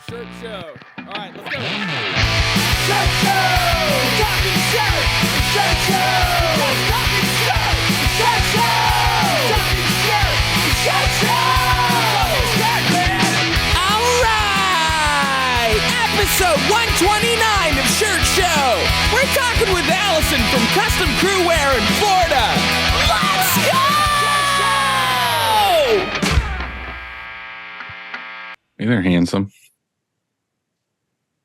Shirt show. All right, let's go. Shirt show! Talking shirt! Shirt show! Talking shirt! Shirt show! Talking shirt! Shirt show! Shirt, man! All right! Episode 129 of Shirt Show. We're talking with Allison from Custom Crew Wear in Florida. Let's go! Hey there, handsome.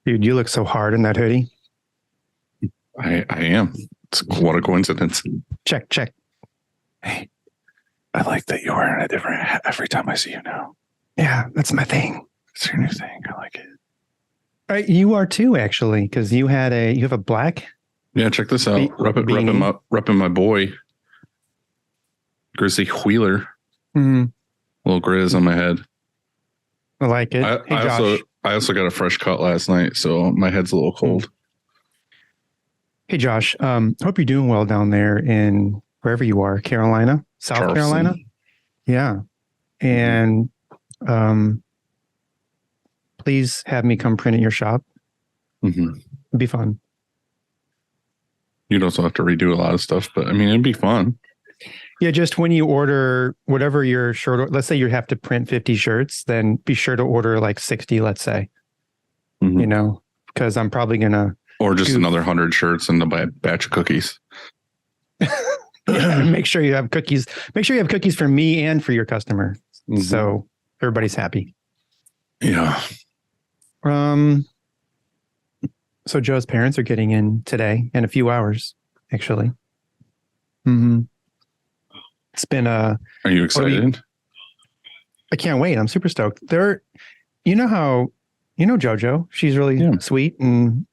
Dude, you look so hard in that hoodie. I am. What a coincidence. Check. Hey, I like that you're wearing a different hat every time I see you now. Yeah, that's my thing. It's your new thing. I like it. You are too, actually, because you have a black. Yeah, check this out. Repping my boy, Grizzly Wheeler. Mm-hmm. Little grizz on my head. I like it. Hey, Josh. I also got a fresh cut last night, so my head's a little cold. Hey, Josh. Hope you're doing well down there in wherever you are, Carolina, South Charleston. Carolina. Yeah, and please have me come print at your shop. Mm-hmm. It'd be fun. You'd also have to redo a lot of stuff, but I mean, it'd be fun. Yeah, just when you order whatever your shirt, let's say you have to print 50 shirts, then be sure to order like 60, let's say. Mm-hmm. You know, because I'm probably gonna Or just another 100 shirts and a batch of cookies. make sure you have cookies. Make sure you have cookies for me and for your customer, Mm-hmm. so everybody's happy. Yeah. So Joe's parents are getting in today in a few hours, actually. Mm-hmm. It's been Are you excited? I can't wait. I'm super stoked. You know JoJo. She's really sweet and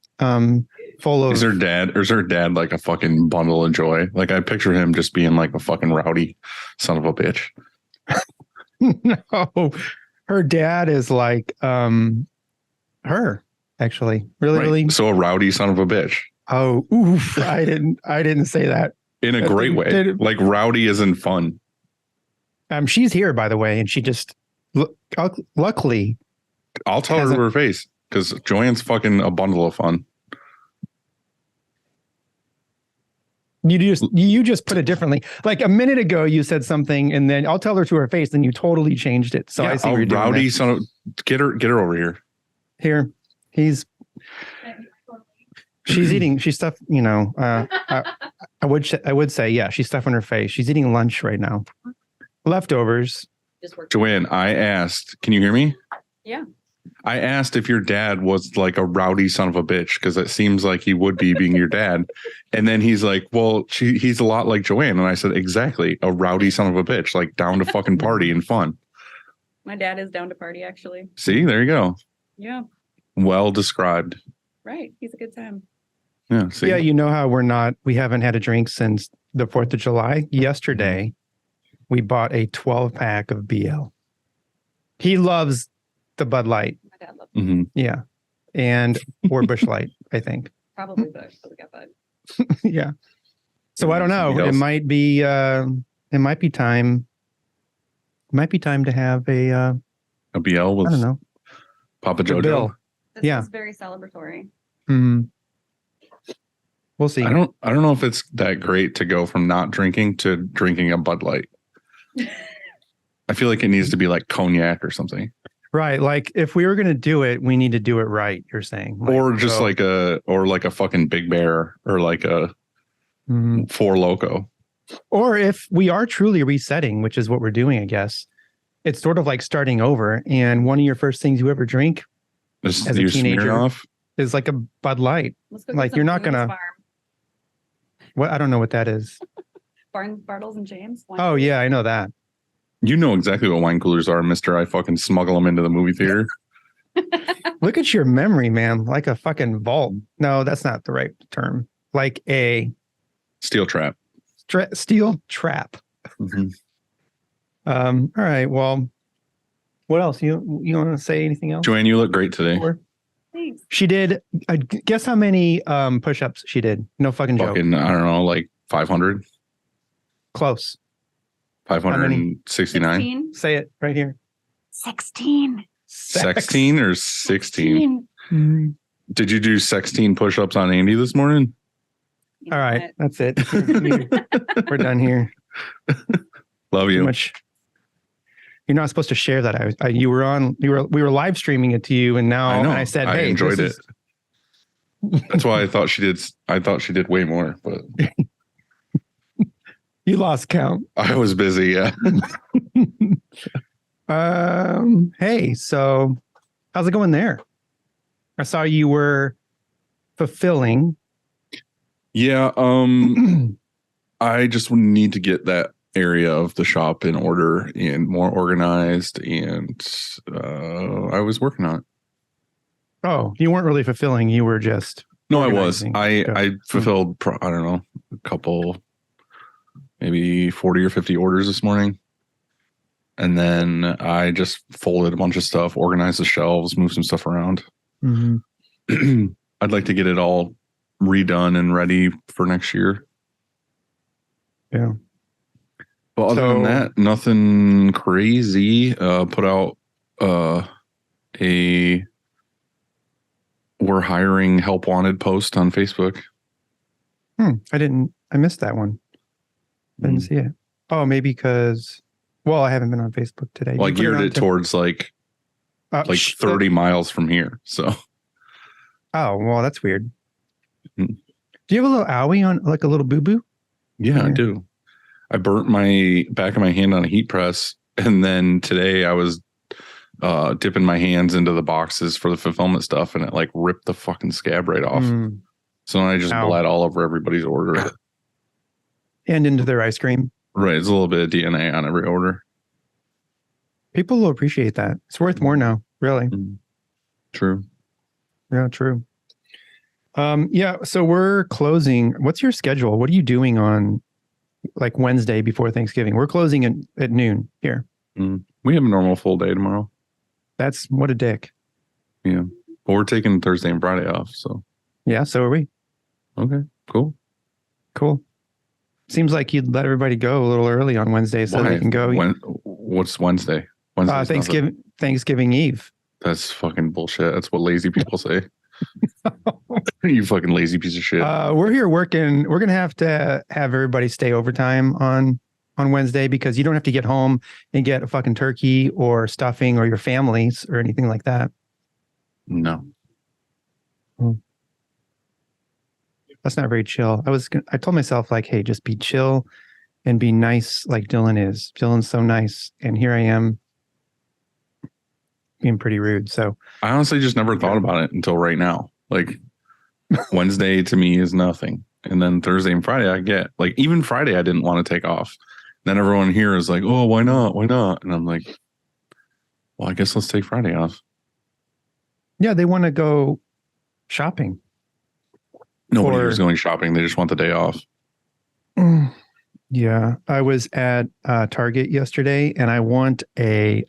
full of. Is her dad like a fucking bundle of joy? Like I picture him just being like a fucking rowdy son of a bitch. No, her dad is like her actually. Really. So a rowdy son of a bitch. Oh, oof! I didn't say that. In a great way. Like rowdy isn't fun. She's here, by the way, and she just luckily. I'll tell her to her face because Joanne's fucking a bundle of fun. You just put it differently. Like a minute ago, you said something, and then I'll tell her to her face, and you totally changed it. So I see what you're doing. Rowdy son of, get her over here. Here, she's eating. She's stuff. You know, I would say, yeah, she's stuffing her face. She's eating lunch right now. Leftovers. Joanne, I asked, can you hear me? Yeah. I asked if your dad was like a rowdy son of a bitch, because it seems like he would be being your dad. And then he's like, well, he's a lot like Joanne. And I said, exactly. A rowdy son of a bitch, like down to fucking party and fun. My dad is down to party, actually. See, there you go. Yeah. Well described. Right. He's a good time. Yeah. See? Yeah. You know how we haven't had a drink since the 4th of July. Yesterday, we bought a 12-pack of BL. He loves the Bud Light. My dad loves Mm-hmm. Yeah. Or Busch Light, I think. Probably Busch, but we got Bud. Yeah. So I don't know. It might be time. It might be time to have a BL with I don't know. Papa Jojo. Bill. This Yeah. is very celebratory. Mm-hmm. We'll see. I don't know if it's that great to go from not drinking to drinking a Bud Light. I feel like it needs to be like cognac or something. Right. Like if we were going to do it, we need to do it right. You're saying, Or just like a fucking Big Bear or like a Four Loco. Or if we are truly resetting, which is what we're doing, I guess, it's sort of like starting over. And one of your first things you ever drink as a teenager is like a Bud Light. Let's go Like you're not going to. farm. What? I don't know what that is. Bartles and James. Oh, yeah, I know that. You know exactly what wine coolers are, mister. I fucking smuggle them into the movie theater. Look at your memory, man. Like a fucking vault. No, that's not the right term. Like a Steel trap. Steel trap. Mm-hmm. All right. Well, what else? You want to say anything else? Joanne, you look great today. Thanks. She did. Guess how many push-ups she did? No fucking joke. Fucking, I don't know, like 500? Close. 569? 16? Say it right here. 16. 16 or 16? Did you do 16 push-ups on Andy this morning? You All know right, what? that's it. We're done here. Love Too you. much. You're not supposed to share that. We were live streaming it to you, and now I know. I said, I "Hey, enjoyed this it. That's why I thought she did. I thought she did way more, but you lost count." I was busy. Yeah. Hey, so how's it going there? I saw you were fulfilling. Yeah. I just need to get that area of the shop in order and more organized, and I was working on it. Oh, you weren't really fulfilling. You were just No, I was. organizing. I fulfilled, I don't know, a couple, maybe 40 or 50 orders this morning. And then I just folded a bunch of stuff, organized the shelves, moved some stuff around. Mm-hmm. I'd like to get it all redone and ready for next year. Yeah. But other than that, nothing crazy. Put out a "we're hiring help wanted" post on Facebook. I missed that one. I didn't see it. Oh, maybe because, well, I haven't been on Facebook today. Well, I geared it towards like 30 miles from here. So. Oh, well, that's weird. Mm. Do you have a little owie on, like a little boo-boo? Yeah, I do. I burnt my back of my hand on a heat press. And then today I was dipping my hands into the boxes for the fulfillment stuff, and it like ripped the fucking scab right off. So then I just bled all over everybody's order. And into their ice cream. Right. It's a little bit of DNA on every order. People will appreciate that. It's worth more now, really. True. Yeah, true. Yeah, so we're closing. What's your schedule? What are you doing on like Wednesday before Thanksgiving? We're closing at noon here. We have a normal full day tomorrow. That's what a dick. Yeah. But we're taking Thursday and Friday off. So yeah, so are we. Okay, cool. Seems like you'd let everybody go a little early on Wednesday so they can go. What's Wednesday? Thanksgiving Eve. That's fucking bullshit. That's what lazy people say. You fucking lazy piece of shit. We're here working. We're gonna have to have everybody stay overtime on Wednesday because you don't have to get home and get a fucking turkey or stuffing or your families or anything like that. No. That's not very chill. I told myself like, hey, just be chill and be nice like Dylan is. Dylan's so nice. And here I am being pretty rude. So I honestly just never thought about it until right now. Like Wednesday to me is nothing. And then Thursday and Friday I get. Like even Friday I didn't want to take off. Then everyone here is like, oh, why not? Why not? And I'm like, well, I guess let's take Friday off. Yeah, they want to go shopping. Nobody here's going shopping. They just want the day off. Yeah. I was at Target yesterday and I want a,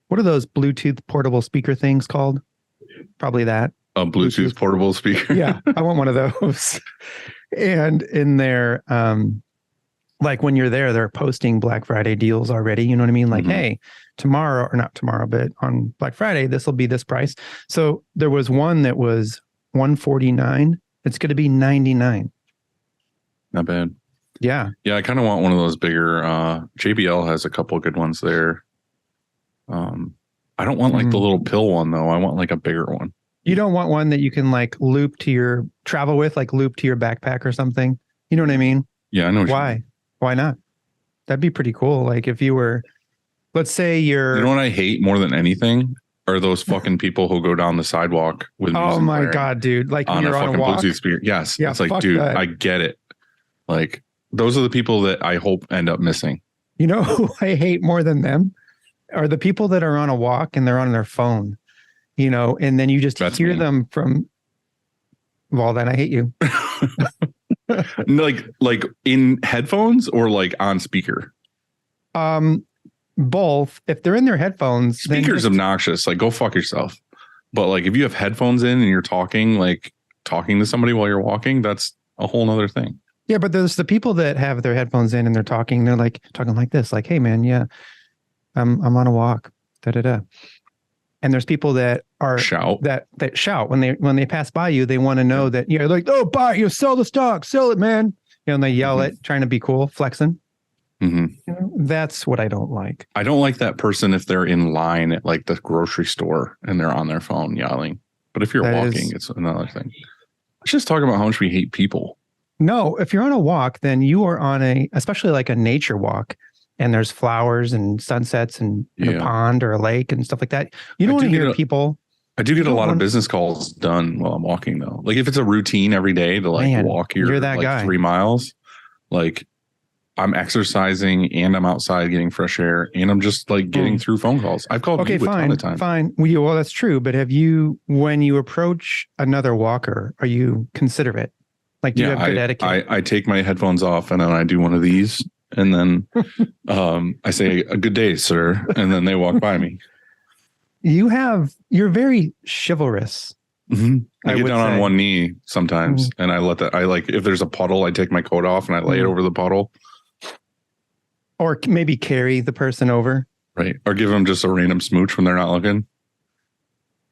what are those Bluetooth portable speaker things called? Probably that. A Bluetooth portable speaker. Yeah. I want one of those. And in there, like when you're there, they're posting Black Friday deals already. You know what I mean? Like, hey, tomorrow, or not tomorrow, but on Black Friday, this will be this price. So there was one that was $149. It's going to be $99. Not bad. Yeah. Yeah, I kind of want one of those bigger. JBL has a couple of good ones there. I don't want like the little pill one though. I want like a bigger one. You don't want one that you can like loop to your travel with, like loop to your backpack or something. You know what I mean? Yeah, I know. Why? Why not? That'd be pretty cool. Like if you were, let's say you're. You know what I hate more than anything? Are those fucking people who go down the sidewalk with oh my god, dude! Like on when you're a fucking Bluetooth speaker. Yes, yeah, it's like, dude, that. I get it. Like those are the people that I hope end up missing. You know who I hate more than them are the people that are on a walk and they're on their phone. You know, and then you just hear them from. Well, then I hate you. like in headphones or like on speaker. Both. If they're in their headphones, speaker's obnoxious. Like go fuck yourself. But like if you have headphones in and you're talking to somebody while you're walking, that's a whole nother thing. Yeah, but there's the people that have their headphones in and they're talking. They're like talking like this, like, "Hey, man, yeah, I'm on a walk." Da da da. And there's people that are Shout. that shout when they pass by you. They want to know that you're like, oh, buy you sell the stock, sell it, man. And they yell it, trying to be cool, flexing. That's what I don't like. I don't like that person if they're in line at like the grocery store and they're on their phone yelling. But if you're walking, it's another thing. Let's just talk about how much we hate people. No, if you're on a walk, then you are on especially like a nature walk, and there's flowers and sunsets and a pond or a lake and stuff like that. You don't want to hear people. I do get a lot of business calls done while I'm walking though. Like if it's a routine every day to like walk your that guy. 3 miles, like I'm exercising and I'm outside getting fresh air and I'm just like getting through phone calls. I've called you a ton of times. Fine. Well, that's true. But when you approach another walker, are you considerate? Like, do you have good etiquette? I take my headphones off and then I do one of these and then I say a good day, sir. And then they walk by me. You're very chivalrous. I get down on one knee sometimes and I if there's a puddle, I take my coat off and I lay it over the puddle. Or maybe carry the person over. Right. Or give them just a random smooch when they're not looking.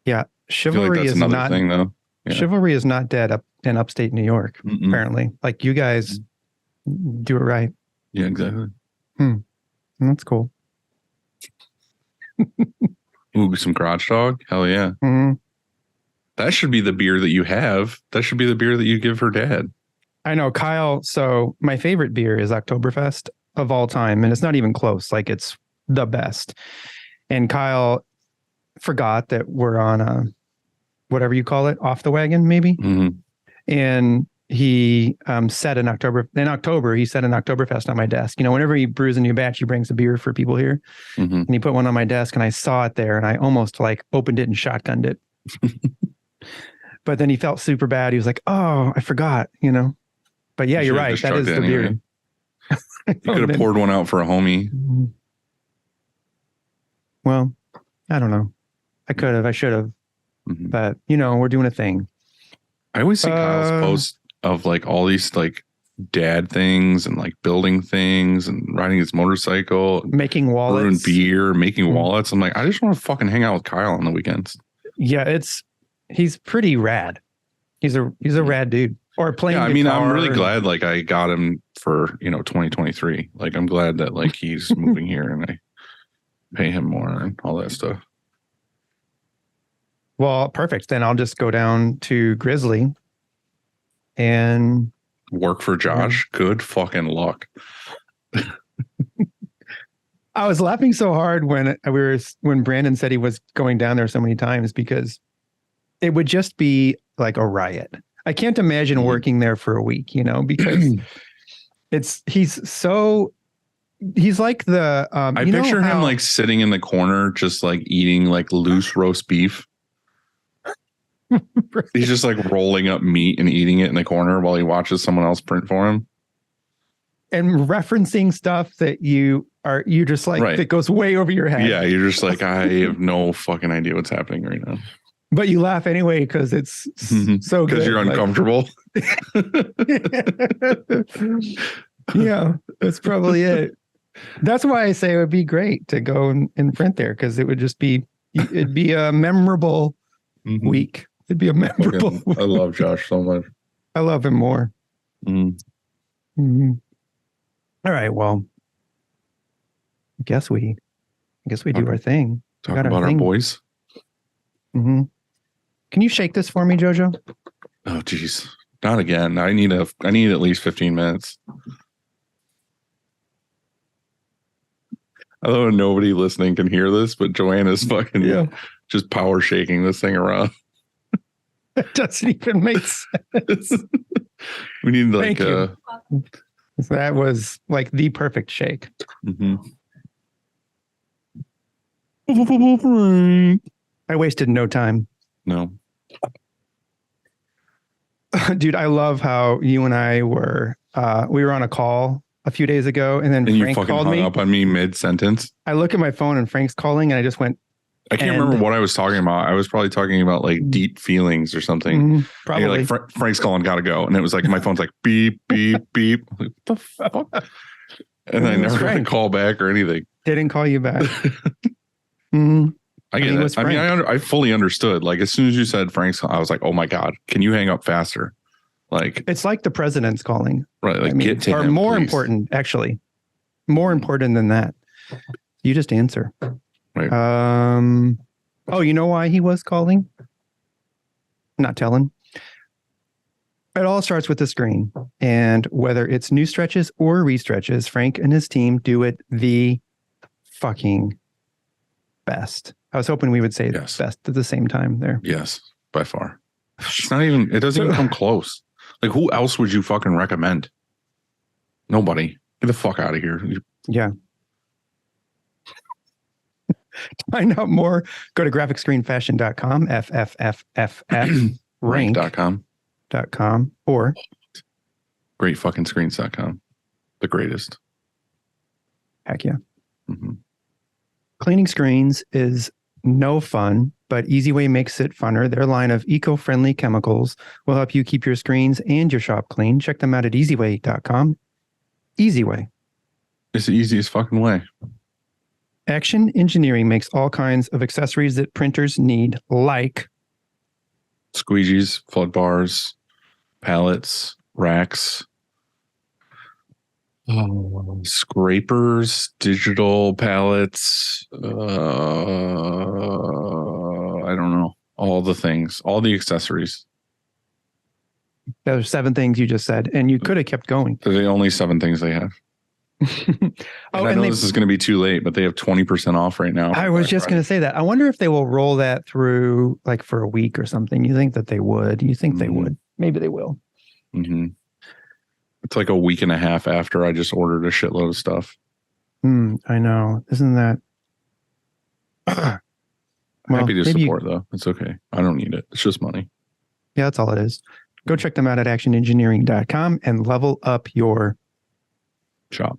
Yeah. Chivalry is another thing, though. Yeah. Chivalry is not dead up in upstate New York, apparently. Like you guys do it right. Yeah, exactly. That's cool. Ooh, some crotch dog? Hell yeah. That should be the beer that you have. That should be the beer that you give her dad. I know, Kyle. So my favorite beer is Oktoberfest of all time. And it's not even close. Like it's the best. And Kyle forgot that we're on a, whatever you call it, off the wagon, maybe. And he set in October, he set an Oktoberfest on my desk. You know, whenever he brews a new batch, he brings a beer for people here. And he put one on my desk and I saw it there and I almost like opened it and shotgunned it. But then he felt super bad. He was like, oh, I forgot, you know. But yeah, you're right. That is the beer. You could have poured one out for a homie. Well, I don't know. I could have. I should have. But, you know, we're doing a thing. I always see Kyle's posts of like all these like dad things and like building things and riding his motorcycle. Making wallets. Brewing beer, making wallets. I'm like, I just want to fucking hang out with Kyle on the weekends. Yeah, he's pretty rad. He's a rad dude. Or playing guitar. I mean, I'm really glad like I got him for, 2023. Like I'm glad that like he's moving here and I pay him more and all that stuff. Well, perfect. Then I'll just go down to Grizzly and work for Josh. Good fucking luck. I was laughing so hard when Brandon said he was going down there so many times because it would just be like a riot. I can't imagine working there for a week, because he's like the I picture him like sitting in the corner just like eating like loose roast beef. He's just like rolling up meat and eating it in the corner while he watches someone else print for him. And referencing stuff that you just like that goes way over your head. Yeah, you're just like, I have no fucking idea what's happening right now. But you laugh anyway because it's so good. Because you're uncomfortable. Yeah, that's probably it. That's why I say it would be great to go and print there because it'd be a memorable week. It'd be a memorable week. I love Josh so much. I love him more. All right, well, I guess we do our thing. Talk about our boys. Can you shake this for me, Jojo? Oh, geez. Not again. I need at least 15 minutes. I don't know, nobody listening can hear this, but Joanna's fucking just power shaking this thing around. It doesn't even make sense. We need like that was like the perfect shake. I wasted no time. No. Dude, I love how you and I were we were on a call a few days ago and then Frank you fucking called hung me up on me mid-sentence. I look at my phone and Frank's calling and I just went I can't remember what I was talking about. I was probably talking about like deep feelings or something. Probably. And you're like Frank's calling, gotta go. And it was like my phone's like beep, beep, beep. Like, what the fuck? And I never got a call back or anything. Didn't call you back. Mhm. I get mean, it it. was I mean, Frank. I fully understood. Like, as soon as you said Frank's, I was like, oh my God, can you hang up faster? Like, It's like the president's calling. right. Like, I mean, get to or him, more please. important, actually. More important than that. You just answer. Right. Oh, you know why he was calling? Not telling. It all starts with the screen. And whether it's new stretches or restretches, Frank and his team do it the fucking best. I was hoping we would say Yes. best at the same time there. Yes, by far. It's not even, it doesn't even come close. Like, who else would you fucking recommend? Nobody. Get the fuck out of here. Yeah. To find out more, go to graphicscreenfashion.com, rank.com, Rank.com. or Greatfuckingscreens.com. The greatest. heck yeah. Mhm. Cleaning screens is no fun, but EasyWay makes it funner. Their line of eco-friendly chemicals will help you keep your screens and your shop clean. Check them out at easyway.com. EasyWay. It's the easiest fucking way. Action Engineering makes all kinds of accessories that printers need, like Squeegees, flood bars, pallets, racks, scrapers, digital pallets. I don't know. All the things, all the accessories. those 7 things you just said, and you could have kept going. They're the only 7 things they have. Oh, I know and this is going to be too late, but they have 20% off right now. I was just going to say that. I wonder if they will roll that through like for a week or something. You think that they would? You think they Mhm. would? Maybe they will. Mm-hmm. It's like a week and a half after I just ordered a shitload of stuff. I know. Isn't that? Happy to maybe support though. It's okay. I don't need it. It's just money. Yeah, that's all it is. Go check them out at actionengineering.com and level up your Shop.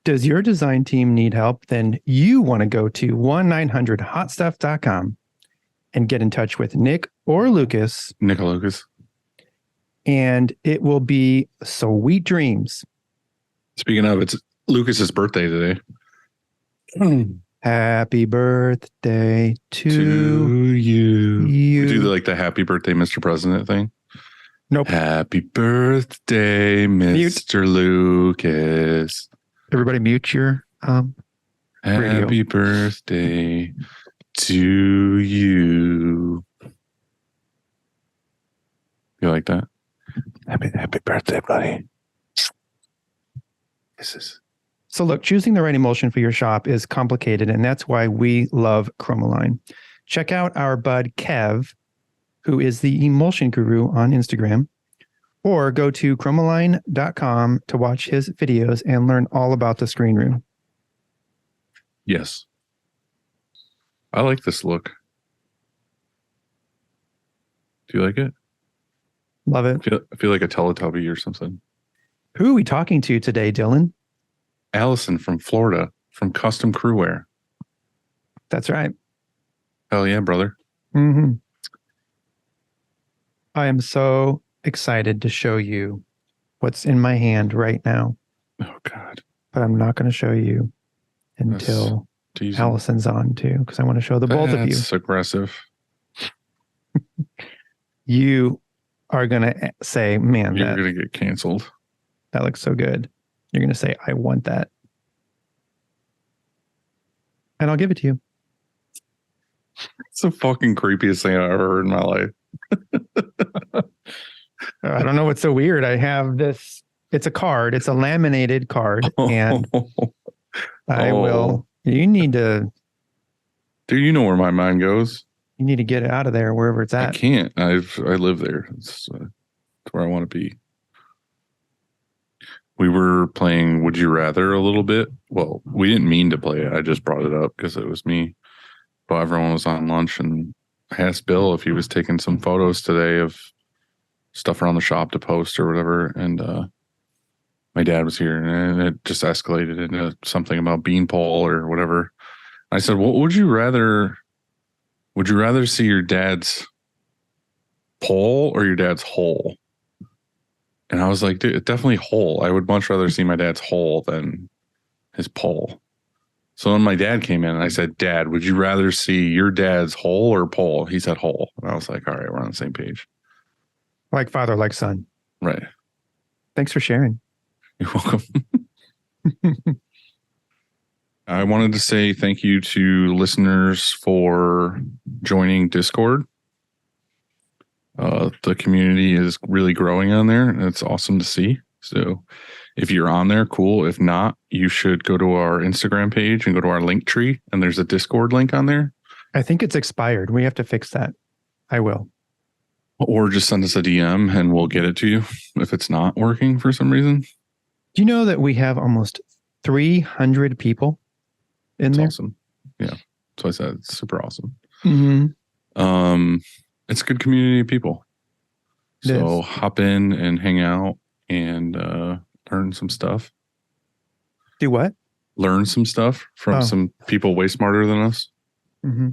Does your design team need help? Then you want to go to 1-900-HOTStuff.com and get in touch with Nick or Lucas, Lucas. and it will be sweet dreams. Speaking of, it's Lucas's birthday today. Happy birthday to you. you. We do the happy birthday, Mr. President thing. Nope. Happy birthday, Mr. Lucas. Everybody mute your radio. Happy birthday to you. You like that? Happy birthday, buddy. Kisses. So look, choosing the right emulsion for your shop is complicated, and that's why we love Chromaline. Check out our bud Kev, who is the emulsion guru on Instagram, or go to chromaline.com to watch his videos and learn all about the screen room. Yes. I like this look. Do you like it? Love it. I feel like a Teletubby or something. Who are we talking to today, Dylan? Allison from Florida, from Custom Crew Wear. That's right. Hell yeah, brother. Mm-hmm. I am so excited to show you what's in my hand right now, Oh, God. but I'm not going to show you until Teasing. Allison's on too, because I want to show the both of you. That's aggressive. You are going to say, man, You're going to get canceled. that looks so good. You're going to say, I want that. And I'll give it to you. It's the fucking creepiest thing I've ever heard in my life. I don't know what's so weird. I have this. It's a card. It's a laminated card. And I will. You need to. Dude, you know where my mind goes. You need to get it out of there, wherever it's I at. can't. I live there. It's where I want to be. We were playing Would You Rather a little bit. Well, we didn't mean to play it. I just brought it up because it was me. But everyone was on lunch, and I asked Bill if he was taking some photos today of stuff around the shop to post or whatever. And my dad was here, and it just escalated into something about beanpole or whatever. I said, "What would you rather? Would you rather see your dad's pole or your dad's hole?" And I was like, dude, definitely hole. I would much rather see my dad's hole than his pole. So when my dad came in and I said, Dad, would you rather see your dad's hole or pole? He said hole. And I was like, all right, we're on the same page. Like father, like son. Right. Thanks for sharing. You're welcome. I wanted to say thank you to listeners for joining Discord. The community is really growing on there, and it's awesome to see. So if you're on there, cool. If not, you should go to our Instagram page and go to our link tree, and there's a Discord link on there. I think it's expired. We have to fix that. I will. Or just send us a DM and we'll get it to you if it's not working for some reason. Do you know that we have almost 300 people in there? Awesome. Yeah. So I said it's super awesome. Mm-hmm. It's a good community of people. It So is. hop in and hang out and learn some stuff. Do what? Learn some stuff from some people way smarter than us. Mm-hmm.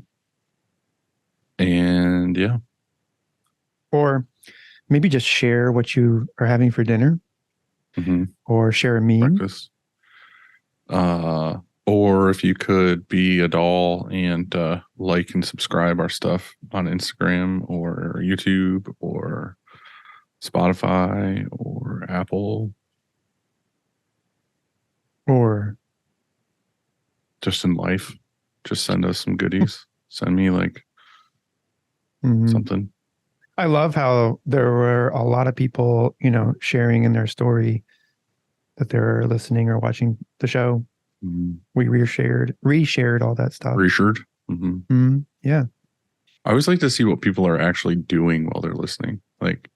And yeah. Or maybe just share what you are having for dinner, or share a meme. Breakfast. Or if you could be a doll and like and subscribe our stuff on Instagram or YouTube or Spotify or Apple. Or Just in life. Just send us some goodies. Send me like Mhm. something. I love how there were a lot of people, sharing in their story that they're listening or watching the show. We reshared all that stuff. Reshared. Yeah. I always like to see what people are actually doing while they're listening, like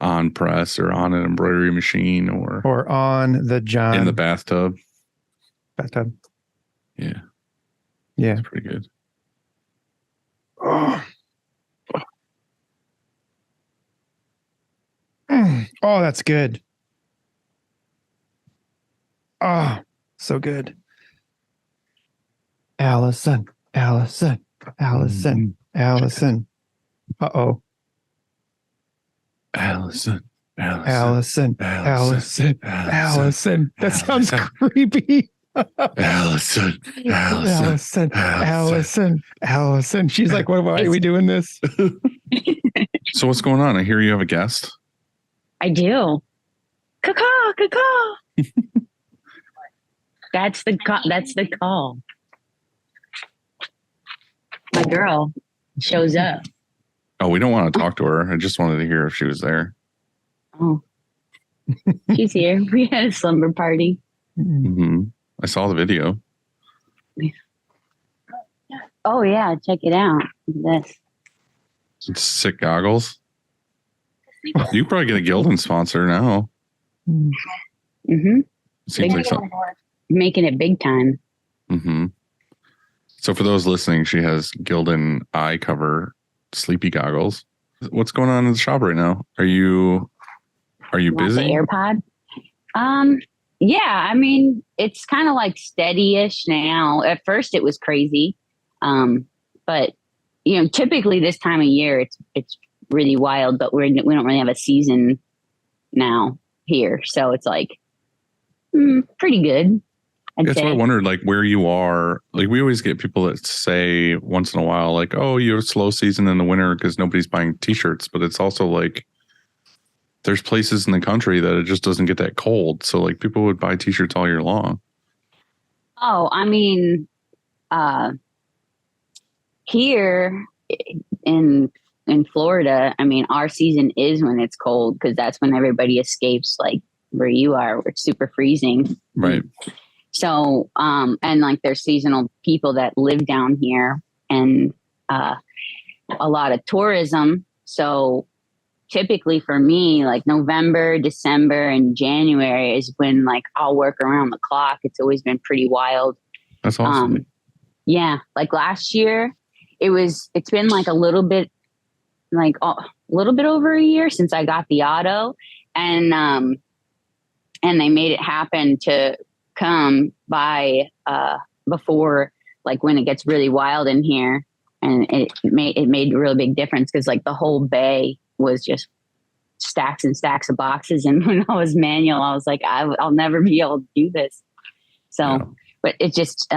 on press or on an embroidery machine Or on the John in the bathtub. bathtub. Yeah, Yeah. it's pretty good. Oh. Oh, that's good. Oh, so good. Allison. Uh-oh. Allison. Allison. That sounds creepy. Allison. She's like, why are we doing this? So what's going on? I hear you have a guest. I do. Caw. That's the call. My girl shows up. Oh, we don't want to talk to her. I just wanted to hear if she was there. Oh, she's here. We had a slumber party. I saw the video. Oh yeah, check it out. This. It's sick goggles. You could probably get a Gildan sponsor now. Mm-hmm. Seems like something. Making it big time. So for those listening, she has Gildan eye cover sleepy goggles. What's going on in the shop right now? Are you Want busy? the AirPod? Yeah, I mean, it's kind of like steady-ish now. At first it was crazy. But typically this time of year it's really wild, but we don't really have a season now here. So it's like pretty good. That's why I wondered, like, where you are. Like, we always get people that say once in a while, like, oh, you have a slow season in the winter because nobody's buying t-shirts. But it's also like there's places in the country that it just doesn't get that cold. So like people would buy t-shirts all year long. Oh, I mean, here in Florida, I mean, our season is when it's cold because that's when everybody escapes, like where you are, where it's super freezing. Right. So, and like there's seasonal people that live down here and a lot of tourism. So typically for me, like November, December, and January is when like I'll work around the clock. It's always been pretty wild. That's awesome. Yeah. Like last year, it's been like a little bit over a year since I got the auto, and they made it happen to come by before, like when it gets really wild in here, and it made a really big difference because like the whole bay was just stacks and stacks of boxes, and when I was manual, I was like, I'll never be able to do this. So, but it's just,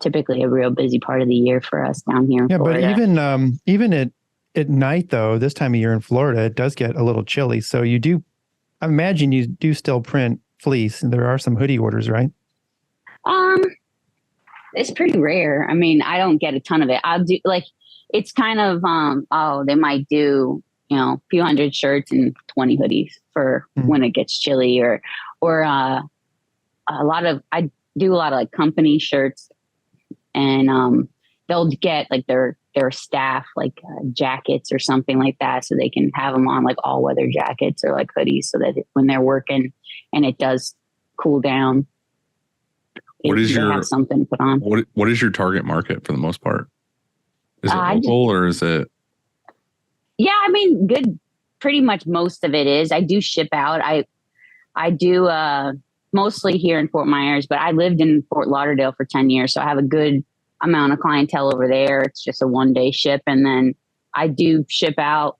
typically a real busy part of the year for us down here in Florida. But even at night though, this time of year in Florida, it does get a little chilly. So I imagine you do still print fleece, and there are some hoodie orders, right? It's pretty rare. I mean, I don't get a ton of it. I'll do it's kind of, they might do, a few hundred shirts and 20 hoodies for when it gets chilly or I do a lot of like company shirts, and they'll get like their staff like jackets or something like that, so they can have them on like all weather jackets or like hoodies, so that when they're working and it does cool down, have something to put on. What is your target market for the most part? Is it local or is it? Yeah, I mean, good. Pretty much most of it is. I do ship out. I do mostly here in Fort Myers, but I lived in Fort Lauderdale for 10 years, so I have a good amount of clientele over there. It's just a one-day ship, and then I do ship out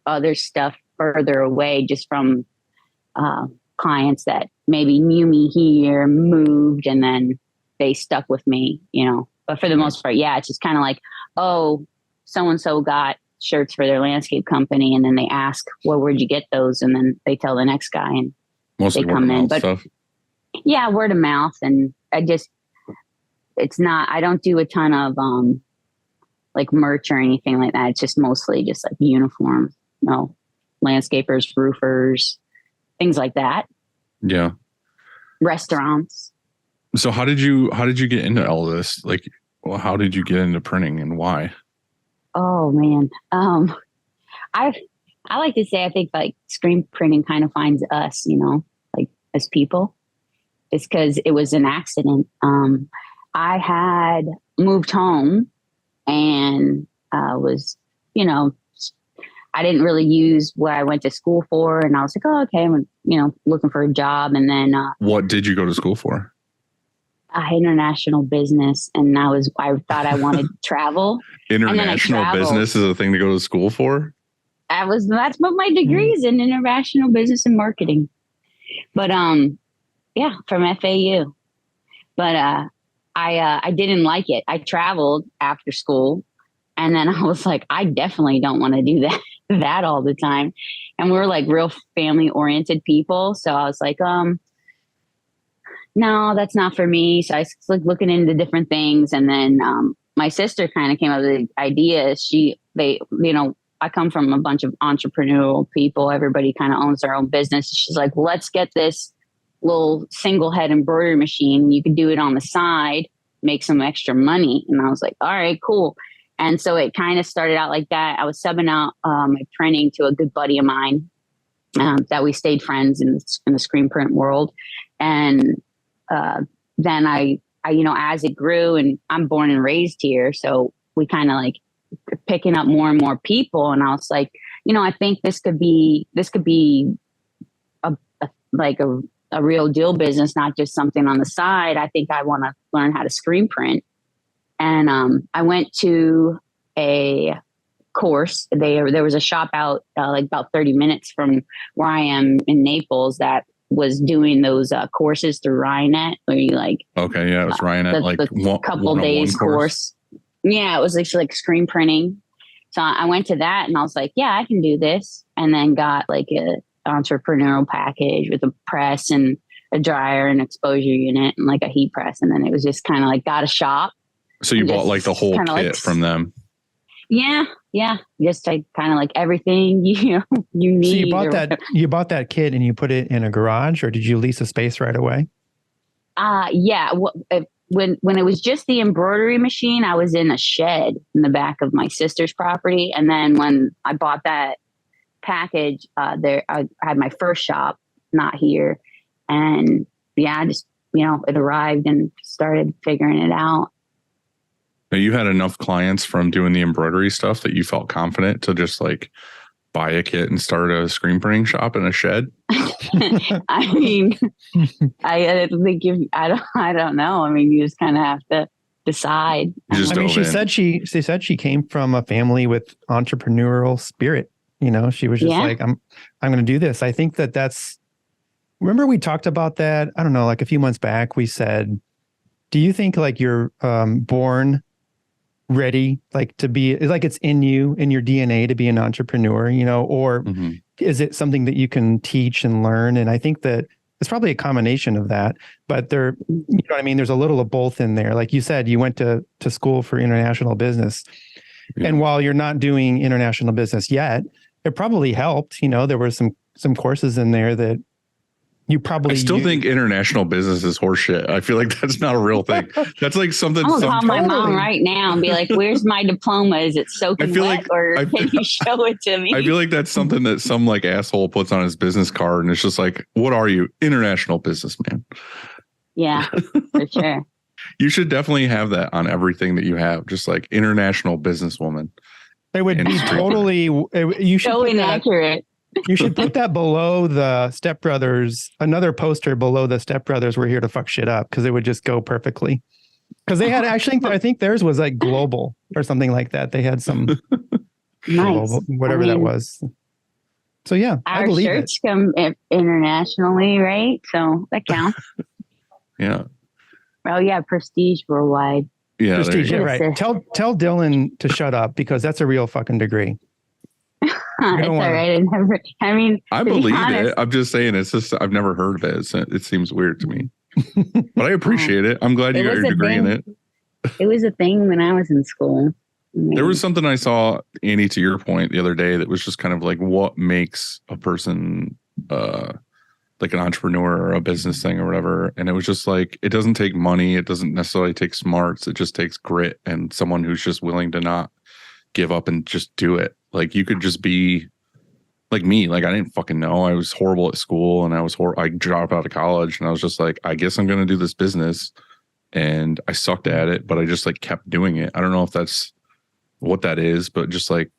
other stuff further away, just from clients that maybe knew me here, moved, and then they stuck with me, But for the most part, yeah, it's just kind of like, oh, so-and-so got shirts for their landscape company, and then they ask, well, where'd you get those? And then they tell the next guy, and mostly they come in. But stuff. Yeah, word of mouth. And I don't do a ton of like merch or anything like that. It's just mostly just like uniforms, landscapers, roofers, things like that. Yeah. Restaurants. So how did you get into all this? Like, well, how did you get into printing and why? Oh man. I like to say, I think like screen printing kind of finds us, like as people. It's because it was an accident. I had moved home and was, I didn't really use what I went to school for. And I was like, oh, okay, I'm, looking for a job. And then what did you go to school for? International business. And I thought I wanted to travel. International business is a thing to go to school for? That's what my degree is in, international business and marketing. But yeah, from FAU. But I didn't like it. I traveled after school, and then I was like, I definitely don't want to do that all the time. And we're like real family oriented people. So I was like, no, that's not for me. So I was like looking into different things. And then my sister kind of came up with the idea. I come from a bunch of entrepreneurial people. Everybody kind of owns their own business. She's like, well, let's get this little single head embroidery machine. You could do it on the side, make some extra money. And I was like, all right, cool. And so it kind of started out like that. I was subbing out my printing to a good buddy of mine that we stayed friends in the screen print world. And then I, as it grew, and I'm born and raised here, so we kind of like picking up more and more people. And I was like, I think this could be a real deal business, not just something on the side. I think I want to learn how to screen print. And I went to a course. There was a shop out like about 30 minutes from where I am in Naples that was doing those courses through Ryanet, where you like, okay, yeah, it was Ryanet, the couple days course. Yeah, it was like screen printing. So I went to that, and I was like, yeah, I can do this. And then got like a entrepreneurial package with a press and a dryer and exposure unit and like a heat press. And then it was just kind of like got a shop. So you bought like the whole kit from them. Yeah. Just like kind of like everything you need. So you bought that kit and you put it in a garage, or did you lease a space right away? Yeah. When it was just the embroidery machine, I was in a shed in the back of my sister's property. And then when I bought that package, I had my first shop, not here. And yeah, I just, it arrived and started figuring it out. Now, you had enough clients from doing the embroidery stuff that you felt confident to just like buy a kit and start a screen printing shop in a shed? I mean, I think I don't know. I mean, you just kind of have to decide. She said she came from a family with entrepreneurial spirit. She was just like, I'm going to do this. I think that's remember we talked about that? I don't know, like a few months back, we said, do you think like you're born ready, like to be, like it's in you, in your DNA to be an entrepreneur, you know, or is it something that you can teach and learn? And I think that it's probably a combination of that, but there, you know what I mean? There's a little of both in there. Like you said, you went to school for international business. Yeah. And while you're not doing international business yet, it probably helped, you know, there were some courses in there that you probably. I still think international business is horseshit. I feel like that's not a real thing. That's like something. I'm gonna call my mom right now and be like, "Where's my diploma? Is it soaking wet, like, or can you show it to me?" I feel like that's something that some like asshole puts on his business card, and it's just like, "What are you? International businessman?" Yeah, for sure. You should definitely have that on everything that you have, just like international businesswoman. It would be totally. You should so inaccurate. You should put that below the Step Brothers, another poster below the Step Brothers We're Here to Fuck Shit Up, because it would just go perfectly. Because they had actually, I think theirs was like global or something like that. They had some global, whatever that was. So yeah, I believe our shirts come internationally, right? So that counts. Yeah. Oh yeah, prestige worldwide. Yeah, prestige. Yeah, right. Tell Dylan to shut up because that's a real fucking degree. It's all right. I mean, I believe it. I'm just saying, it's just I've never heard of it. It seems weird to me, but I appreciate it. I'm glad you got your degree in it. It was a thing when I was in school. There was something I saw, Annie, to your point the other day, that was just kind of like what makes a person like an entrepreneur or a business thing or whatever. And it was just like, it doesn't take money. It doesn't necessarily take smarts. It just takes grit and someone who's just willing to not give up and just do it. Like you could just be like me. Like I didn't fucking know. I was horrible at school and I dropped out of college and I was just like, I guess I'm going to do this business. And I sucked at it, but I just like kept doing it. I don't know if that's what that is, but just like,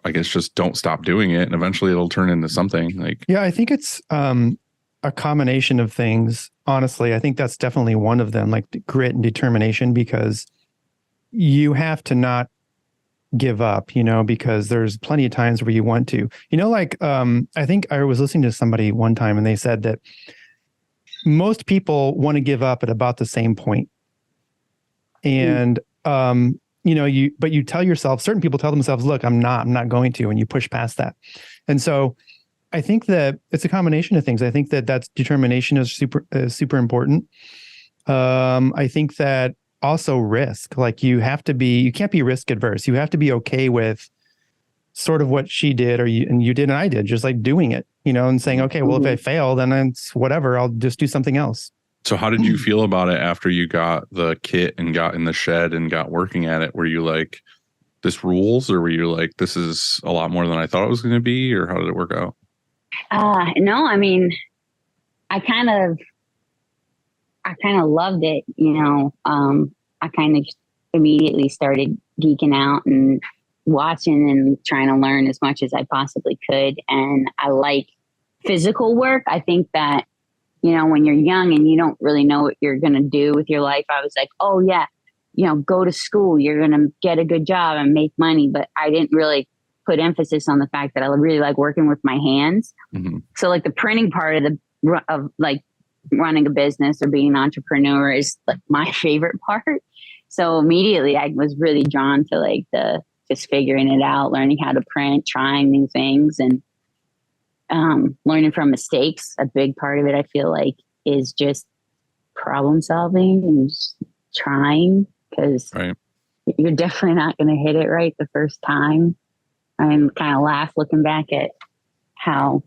I guess just don't stop doing it and eventually it'll turn into something. Like, yeah, I think it's a combination of things. Honestly, I think that's definitely one of them, like grit and determination, because you have to not give up, you know, because there's plenty of times where you want to, you know, like I think I was listening to somebody one time and they said that most people want to give up at about the same point. And you know, you tell yourself, certain people tell themselves, look, I'm not going to, and you push past that. And so I think that it's a combination of things. I think that that's determination is super important. I think that also risk, like you can't be risk adverse. You have to be okay with sort of what she did and you did and I did, just like doing it, you know, and saying, okay, well, if I fail, then it's whatever, I'll just do something else. So how did you feel about it after you got the kit and got in the shed and got working at it? Were you like, this rules, or were you like, this is a lot more than I thought it was going to be, or how did it work out? No, I mean, I kind of loved it, you know. I kind of immediately started geeking out and watching and trying to learn as much as I possibly could. And I like physical work. I think that, you know, when you're young and you don't really know what you're going to do with your life, I was like, oh yeah, you know, go to school, you're going to get a good job and make money. But I didn't really put emphasis on the fact that I really like working with my hands. Mm-hmm. So like the printing part of like running a business or being an entrepreneur is like my favorite part. So immediately I was really drawn to like just figuring it out, learning how to print, trying new things, and learning from mistakes. A big part of it, I feel like, is just problem solving and just trying, because you're definitely not going to hit it right the first time. I'm kind of laugh looking back at how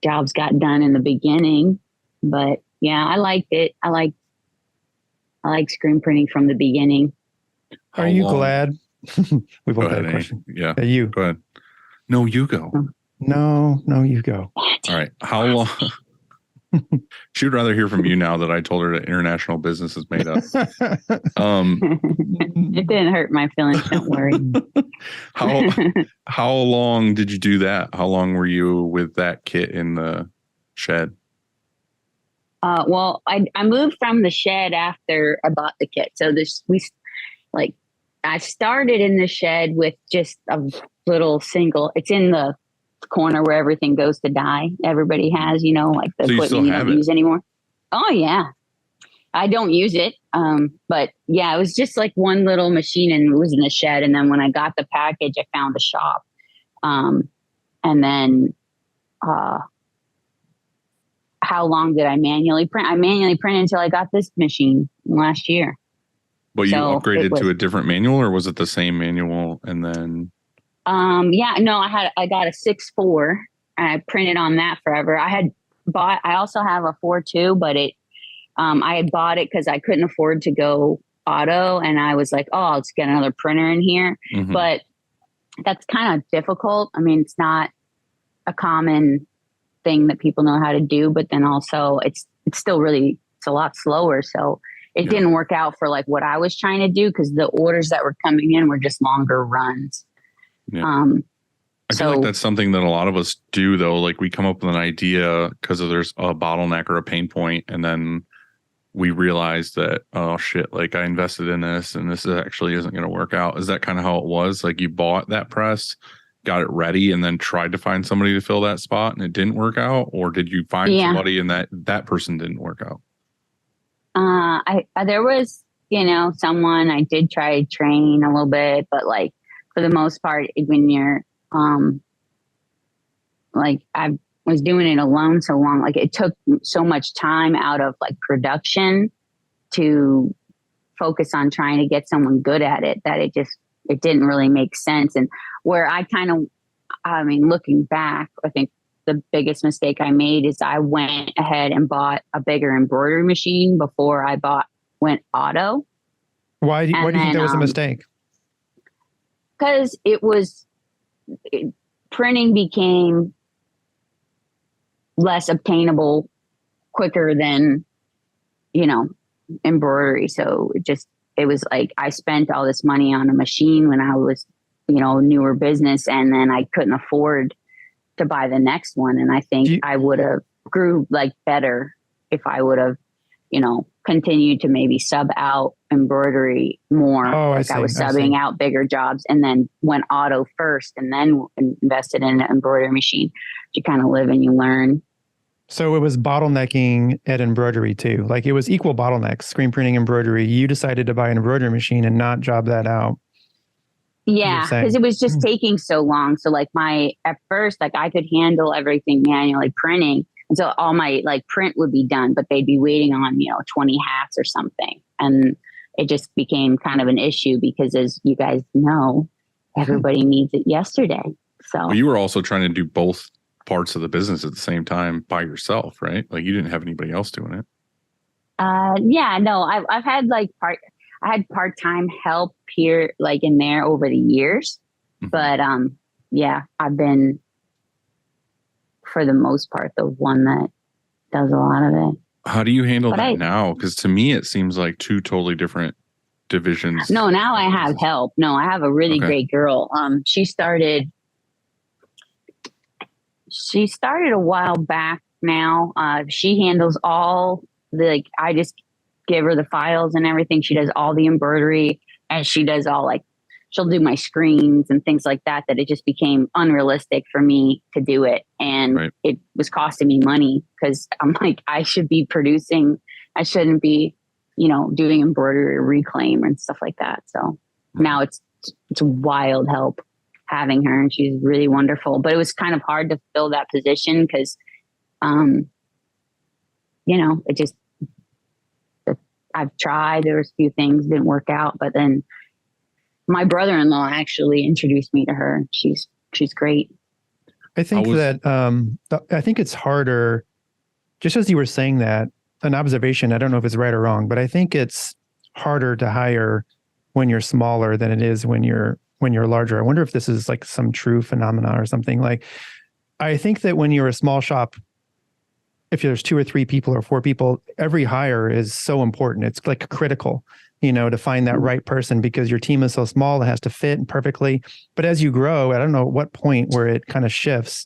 jobs got done in the beginning, but yeah, I liked it. I like screen printing from the beginning. Are you glad? We both had a question. Yeah. You go ahead. No, you go. No, you go. All right. How long? She would rather hear from you now that I told her that international business is made up. It didn't hurt my feelings. Don't worry. How long did you do that? How long were you with that kit in the shed? Well, I moved from the shed after I bought the kit. So I started in the shed with just a little single. It's in the corner where everything goes to die. Everybody has, you know, like the So you equipment still you have don't it? use anymore. Oh yeah. I don't use it. But yeah, it was just like one little machine and it was in the shed. And then when I got the package, I found the shop. And then, how long did I manually print? I manually printed until I got this machine last year. But you So upgraded it was- to a different manual, or was it the same manual? And then, Yeah, no, I got a 6.4 and I printed on that forever. I also have a 4.2, but I had bought it because I couldn't afford to go auto. And I was like, oh, I'll just get another printer in here. Mhm. But that's kind of difficult. I mean, it's not a common thing that people know how to do, but then also it's still really, it's a lot slower. So it didn't work out for like what I was trying to do because the orders that were coming in were just longer runs. Yeah. I feel like that's something that a lot of us do, though. Like we come up with an idea because there's a bottleneck or a pain point, and then we realize that, oh shit, like I invested in this and this actually isn't going to work out. Is that kind of how it was? Like you bought that press, got it ready, and then tried to find somebody to fill that spot and it didn't work out? Or did you find somebody and that person didn't work out? There was, you know, someone I did try to train a little bit, but like for the most part, when you're, like I was doing it alone so long, like it took so much time out of like production to focus on trying to get someone good at it that it didn't really make sense. And where I mean, looking back, I think the biggest mistake I made is I went ahead and bought a bigger embroidery machine before I went auto. Why do you think that was a mistake? Because printing became less obtainable quicker than, you know, embroidery. So it was like I spent all this money on a machine when I was, you know, newer business, and then I couldn't afford to buy the next one. And I think I would have grew like better if I would have, you know, continued to maybe sub out embroidery more. Oh, I was subbing out bigger jobs and then went auto first and then invested in an embroidery machine. You kind of live and you learn. So it was bottlenecking at embroidery too. Like it was equal bottlenecks, screen printing, embroidery. You decided to buy an embroidery machine and not job that out. Yeah, because it was just taking so long. So like at first, like I could handle everything manually printing. And so all my like print would be done, but they'd be waiting on, you know, 20 hats or something. And it just became kind of an issue because, as you guys know, everybody needs it yesterday. So well, you were also trying to do both parts of the business at the same time by yourself, right? Like you didn't have anybody else doing it. Yeah, no, I've had like I had part-time help here, like in there over the years, but yeah, I've been for the most part the one that does a lot of it. How do you handle that now? Because to me, it seems like two totally different divisions. No, now I have help. No, I have a really great girl. She started a while back now. She handles all I just give her the files and everything. She does all the embroidery and she does all she'll do my screens and things like that it just became unrealistic for me to do it. And it was costing me money because I'm like, I should be producing. I shouldn't be, you know, doing embroidery or reclaim and stuff like that. So now it's wild help having her and she's really wonderful, but it was kind of hard to fill that position because, you know, I've tried, there was a few things didn't work out, but then my brother-in-law actually introduced me to her. She's great. I think I think it's harder, just as you were saying that, an observation, I don't know if it's right or wrong, but I think it's harder to hire when you're smaller than it is when you're larger. I wonder if this is like some true phenomena or something. Like, I think that when you're a small shop, if there's 2 or 3 people or 4 people, every hire is so important. It's like critical, you know, to find that right person because your team is so small, it has to fit perfectly. But as you grow, I don't know at what point where it kind of shifts,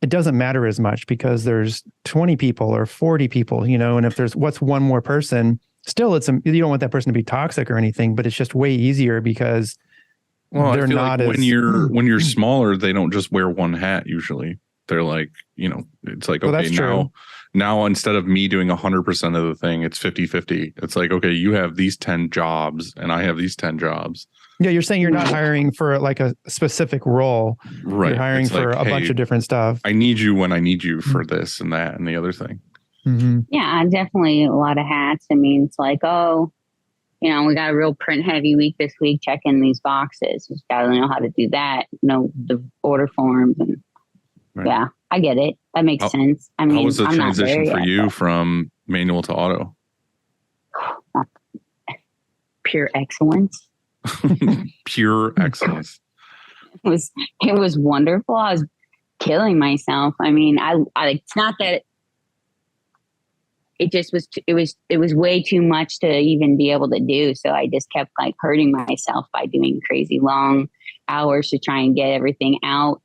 it doesn't matter as much because there's 20 people or 40 people, you know, and if there's one more person, still you don't want that person to be toxic or anything, but it's just way easier because Well, I they're feel not like as when you're smaller, they don't just wear one hat usually. They're like, it's like, Well, okay, that's true. now instead of me doing 100% of the thing, it's 50-50. It's like, okay, you have these 10 jobs and I have these 10 jobs. Yeah, you're saying you're not hiring for like a specific role. Right. You're hiring It's for like, a bunch hey, of different stuff. I need you when I need you for this and that and the other thing. Mm-hmm. Yeah, definitely a lot of hats. I mean, it's like, oh, we got a real print heavy week this week, checking these boxes. Just got to know how to do that, the order forms. And Right. yeah, I get it. That makes sense. I mean, how was the I'm not transition there for yet, you but from manual to auto? pure excellence. Pure excellence. It was wonderful. I was killing myself. I mean, I it's not that it just was, it was way too much to even be able to do. So I just kept like hurting myself by doing crazy long hours to try and get everything out.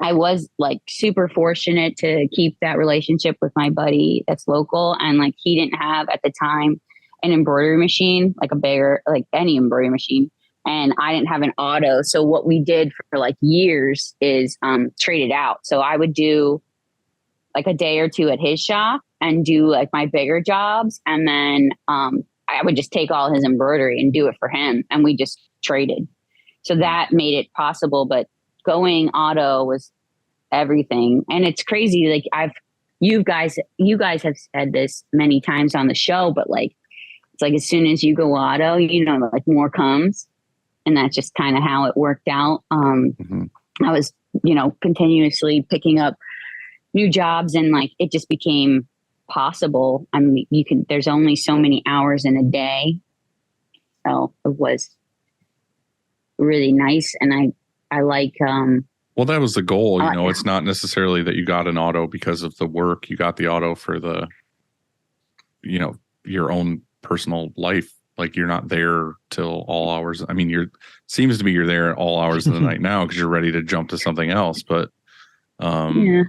I was like super fortunate to keep that relationship with my buddy that's local. And like, he didn't have at the time an embroidery machine, like a bigger, like any embroidery machine. And I didn't have an auto. So what we did for like years is trade it out. So I would do like a day or two at his shop and do like my bigger jobs. And then I would just take all his embroidery and do it for him. And we just traded. So that made it possible. But going auto was everything. And it's crazy. Like you guys have said this many times on the show, but like, it's like as soon as you go auto, like more comes. And that's just kind of how it worked out. I was, continuously picking up new jobs and like, it just became possible. I mean, there's only so many hours in a day. So it was really nice. And I like, well, that was the goal. Yeah. It's not necessarily that you got an auto because of the work. You got the auto for the, your own personal life. Like you're not there till all hours. I mean, seems to me you're there at all hours of the night now because you're ready to jump to something else. But yeah.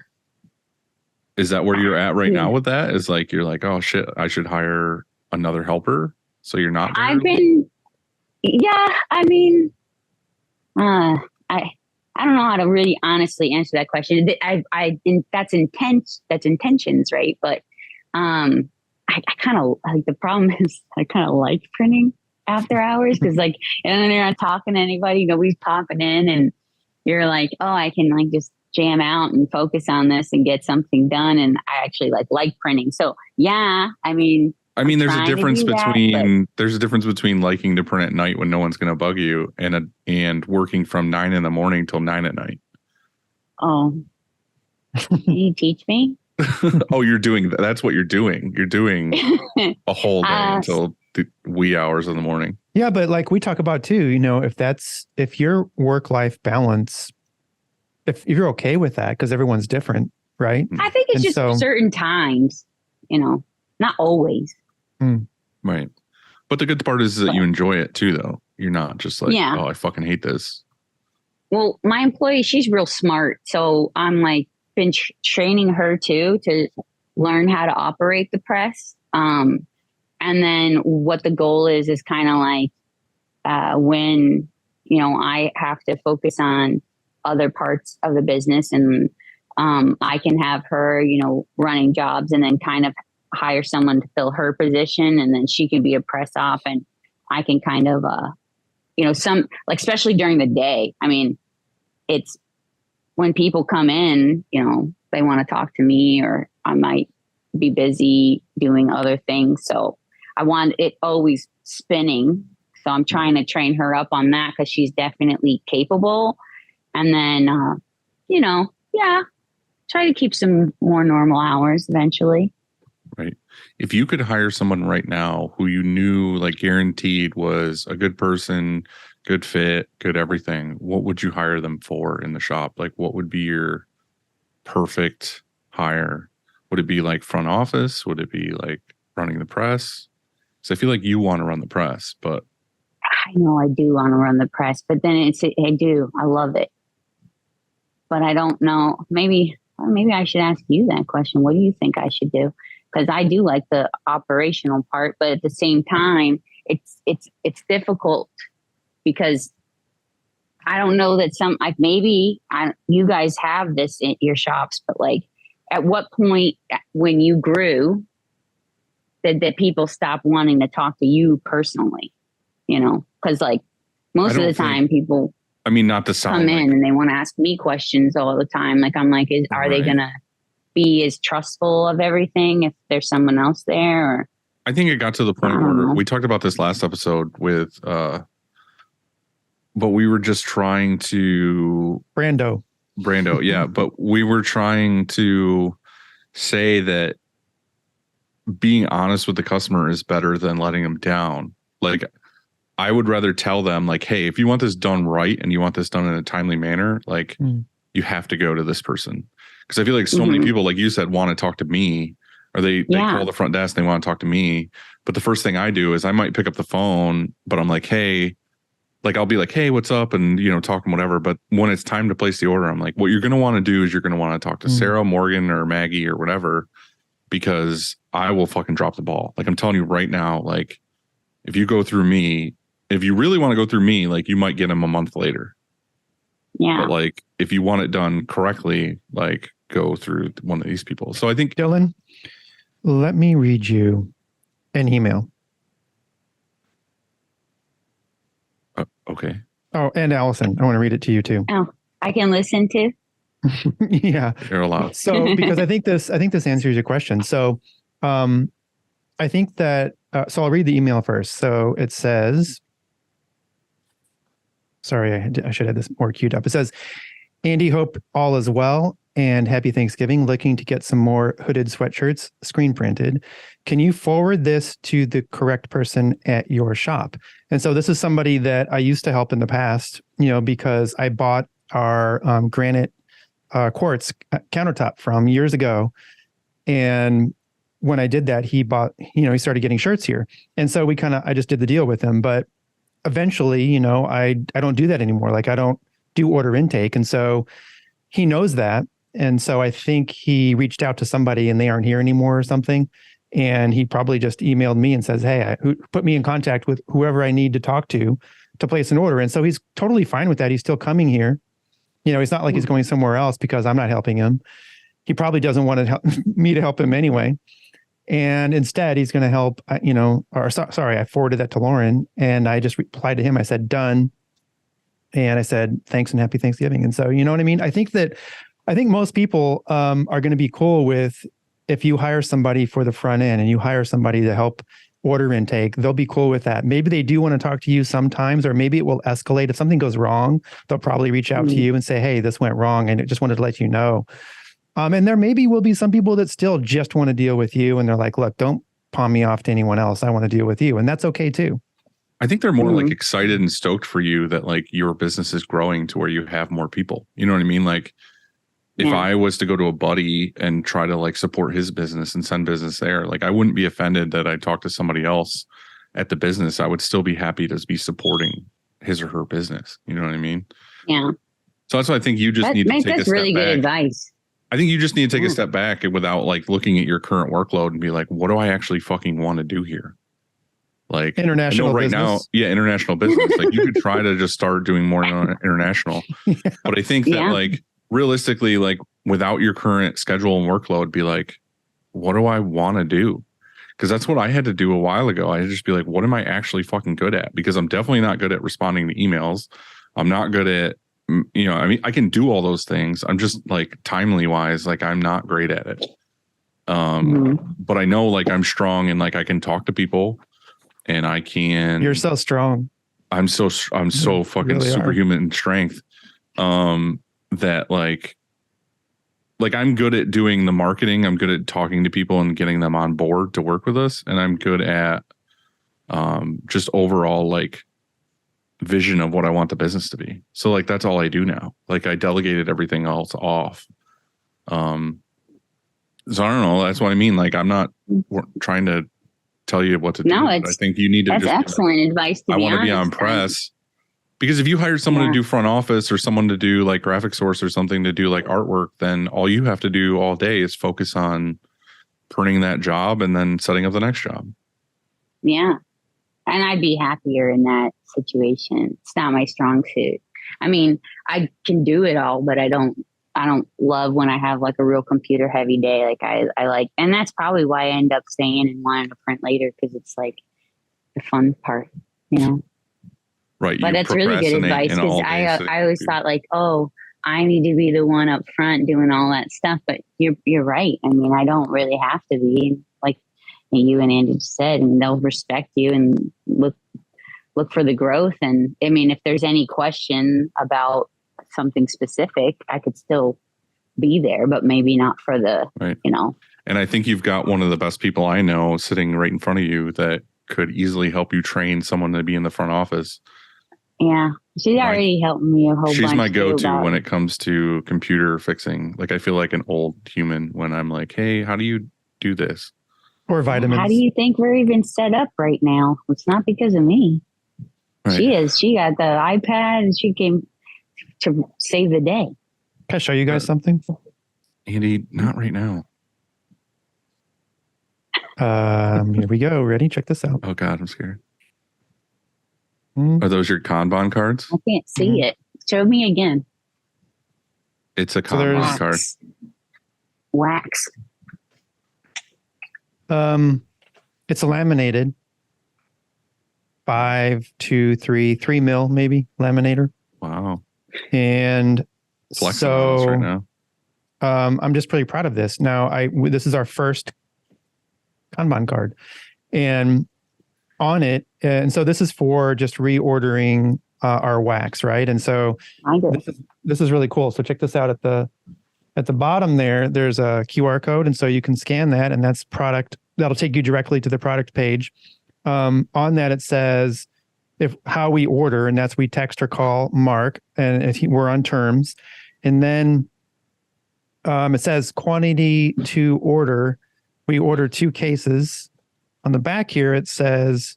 Is that where you're at right now with that? Is like, you're like, oh shit, I should hire another helper. So you're not there? I mean, I don't know how to really honestly answer that question. That's intentions, right? But I kind of like, the problem is I kind of like printing after hours because like, and then you're not talking to anybody, nobody's popping in, and you're like, oh, I can like just jam out and focus on this and get something done. And I actually like printing. So yeah, I mean, there's a difference between liking to print at night when no one's going to bug you and working from 9 a.m. till 9 p.m. Oh, can you teach me? Oh, that's what you're doing. You're doing a whole day until the wee hours of the morning. Yeah. But like we talk about too, if your work-life balance, if you're okay with that, because everyone's different, right? I think it's just certain times, not always. Right. But the good part is that you enjoy it too, though. You're not just like, oh, I fucking hate this. Well, my employee, she's real smart. So I'm like, been training her too to learn how to operate the press. And then what the goal is kind of like when, I have to focus on other parts of the business and I can have her, running jobs and then kind of hire someone to fill her position, and then she can be a press off and I can kind of, some like, especially during the day. I mean, it's when people come in, they want to talk to me or I might be busy doing other things. So I want it always spinning. So I'm trying to train her up on that because she's definitely capable. And then, try to keep some more normal hours eventually. Right. If you could hire someone right now who you knew like guaranteed was a good person, good fit, good everything, what would you hire them for in the shop? Like what would be your perfect hire? Would it be like front office? Would it be like running the press? Because I feel like you want to run the press, but I know I do want to run the press, but then I do. I love it. But I don't know. Maybe I should ask you that question. What do you think I should do? Because I do like the operational part, but at the same time, it's difficult because I don't know that you guys have this in your shops, but like, at what point when you grew that people stop wanting to talk to you personally, because like most of the time people, not to sound come in and they want to ask me questions all the time. Like, I'm like, are they going to be as trustful of everything if there's someone else there? Or I think it got to the point where we talked about this last episode with, but we were just trying to Brando. Yeah. But we were trying to say that being honest with the customer is better than letting them down. Like, I would rather tell them like, hey, if you want this done right and you want this done in a timely manner, like you have to go to this person. Because I feel like so many people, like you said, want to talk to me, or they call the front desk and they want to talk to me. But the first thing I do is I might pick up the phone, but I'm like, hey, like, I'll be like, hey, what's up? And, talk and whatever. But when it's time to place the order, I'm like, what you're going to want to do is you're going to want to talk to Sarah, Morgan, or Maggie or whatever, because I will fucking drop the ball. Like, I'm telling you right now, like, if you go through me, if you really want to go through me, like, you might get them a month later. Yeah. But like, if you want it done correctly, like, go through one of these people. So I think, Dylan, let me read you an email. Okay. Oh, and Allison, I want to read it to you too. Oh, I can listen to. Yeah. You're allowed. So, because I think this answers your question. So, I think that, so I'll read the email first. So it says, sorry, I should have this more queued up. It says, Andy, hope all is well and happy Thanksgiving. Looking to get some more hooded sweatshirts screen printed. Can you forward this to the correct person at your shop? And so this is somebody that I used to help in the past, because I bought our granite quartz countertop from years ago. And when I did that, he started getting shirts here. And so I just did the deal with him. But eventually, I don't do that anymore. Like, I don't do order intake. And so he knows that. And so I think he reached out to somebody and they aren't here anymore or something. And he probably just emailed me and says, hey, put me in contact with whoever I need to talk to place an order. And so he's totally fine with that. He's still coming here. It's not like he's going somewhere else because I'm not helping him. He probably doesn't want to help me to help him anyway. And instead he's going to help, I forwarded that to Lauren and I just replied to him. I said, done. And I said, thanks and happy Thanksgiving. And so, you know what I mean? I think most people are going to be cool with, if you hire somebody for the front end and you hire somebody to help order intake, they'll be cool with that. Maybe they do want to talk to you sometimes, or maybe it will escalate. If something goes wrong, they'll probably reach out to you and say, hey, this went wrong. And I just wanted to let you know. And there maybe will be some people that still just want to deal with you. And they're like, look, don't pawn me off to anyone else. I want to deal with you. And that's okay too. I think they're more like excited and stoked for you that like your business is growing to where you have more people. You know what I mean? Like, if I was to go to a buddy and try to like support his business and send business there, like, I wouldn't be offended that I talked to somebody else at the business. I would still be happy to be supporting his or her business. You know what I mean? Yeah. So that's why I think you just need to take a step back. That's really good advice. I think you just need to take a step back without like looking at your current workload and be like, what do I actually fucking want to do here? Like, international right business. now, international business. Like, you could try to just start doing more international. But I think that like, realistically, like, without your current schedule and workload, be like, what do I want to do? Because that's what I had to do a while ago. I had to just be like, what am I actually fucking good at? Because I'm definitely not good at responding to emails. I'm not good at, I can do all those things. I'm just like, timely wise, like, I'm not great at it. But I know like I'm strong and like I can talk to people and I can. You're so strong. I'm so fucking really superhuman in strength. That like I'm good at doing the marketing. I'm good at talking to people and getting them on board to work with us. And I'm good at just overall like vision of what I want the business to be. So like, that's all I do now. Like, I delegated everything else off. So I don't know. That's what I mean. Like, I'm not trying to tell you what to do. No, I think you need to that's just excellent advice. I want to be on press. Because if you hired someone to do front office or someone to do like graphic source or something to do like artwork, then all you have to do all day is focus on printing that job and then setting up the next job. Yeah. And I'd be happier in that situation. It's not my strong suit. I mean, I can do it all, but I don't love when I have like a real computer heavy day. Like I like, and that's probably why I end up staying and wanting to print later. Cause it's like the fun part, you know? Right. But that's really good advice. Cause I always thought like, oh, I need to be the one up front doing all that stuff. But you're right. I mean, I don't really have to be, like you and Andy just said, and they'll respect you and look for the growth. And I mean, if there's any question about something specific, I could still be there, but maybe not for the, right. you know. And I think you've got one of the best people I know sitting right in front of you that could easily help you train someone to be in the front office. Yeah. She's already helped me a whole bunch. She's my go-to when it comes to computer fixing. Like I feel like an old human when I'm like, hey, how do you do this? Or vitamins. How do you think we're even set up right now? It's not because of me. Right. She got the iPad and she came to save the day. Can I show you guys something? Andy, not right now. Here we go. Ready? Check this out. Oh God, I'm scared. Are those your Kanban cards? I can't see it. Show me again. It's a Kanban card. Wax. It's a laminated 3 mil maybe laminator. Wow. And flexing on us right now. I'm just pretty proud of this. Now this is our first Kanban card, and on it, and so this is for just reordering our wax, right? And so this is really cool. So check this out at the bottom there's a QR code, and so you can scan that, and that's product. That'll take you directly to the product page. On that, it says how we order, and that's we text or call Mark, and if we're on terms, and then it says quantity to order. We order 2 cases. On the back here, it says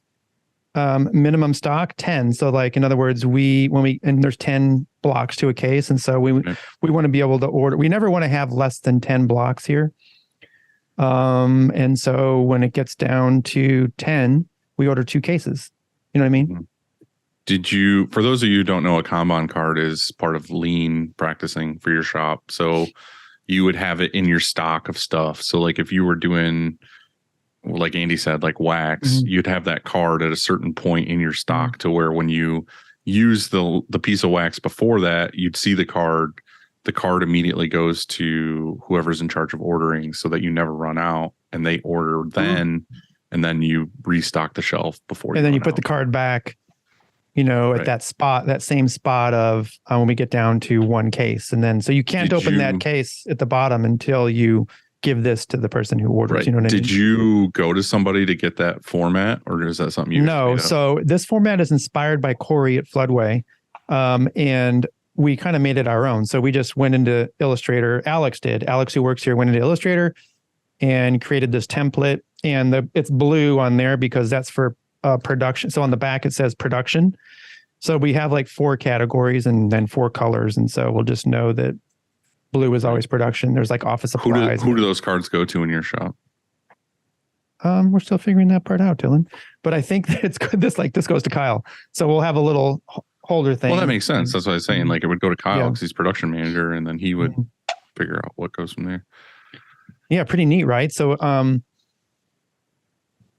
minimum stock 10. So, like in other words, and there's 10 blocks to a case, and so we want to be able to order. We never want to have less than 10 blocks here. And so when it gets down to 10, we order 2 cases. You know what I mean? For those of you who don't know, a Kanban card is part of lean practicing for your shop. So you would have it in your stock of stuff. So like if you were doing, like Andy said, like wax, you'd have that card at a certain point in your stock to where when you use the piece of wax before that, you'd see the card. The card immediately goes to whoever's in charge of ordering so that you never run out, and they order then, and then you restock the shelf before. And then you put the card back, at that same spot of when we get down to 1 case. And then, so you can't open that case at the bottom until you give this to the person who orders. Right. You know what I mean? Did you go to somebody to get that format, or is that something you? No. So this format is inspired by Corey at Floodway. And we kind of made it our own. So we just went into Illustrator. Alex, who works here, went into Illustrator and created this template. And it's blue on there because that's for production. So on the back, it says production. So we have like 4 categories and then 4 colors. And so we'll just know that blue is always production. There's like office supplies. Who do those cards go to in your shop? We're still figuring that part out, Dylan. But I think that it's good. This goes to Kyle. So we'll have a little holder thing. Well, that makes sense. That's what I was saying. Like it would go to Kyle because he's production manager, and then he would figure out what goes from there. Yeah, pretty neat, right? So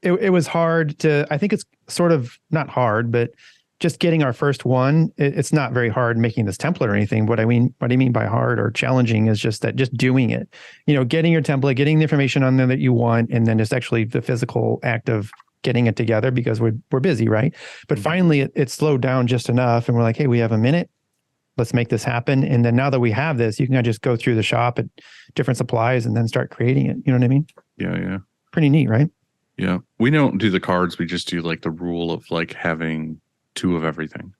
it was hard I think it's sort of not hard, but just getting our first one, it's not very hard making this template or anything. What I mean by hard or challenging is just doing it, getting your template, getting the information on there that you want, and then just actually the physical act of getting it together because we're busy, right? But finally it slowed down just enough, and we're like, hey, we have a minute. Let's make this happen. And then now that we have this, you can just go through the shop at different supplies and then start creating it. You know what I mean? Yeah. Pretty neat, right? Yeah. We don't do the cards. We just do like the rule of like having 2 of everything.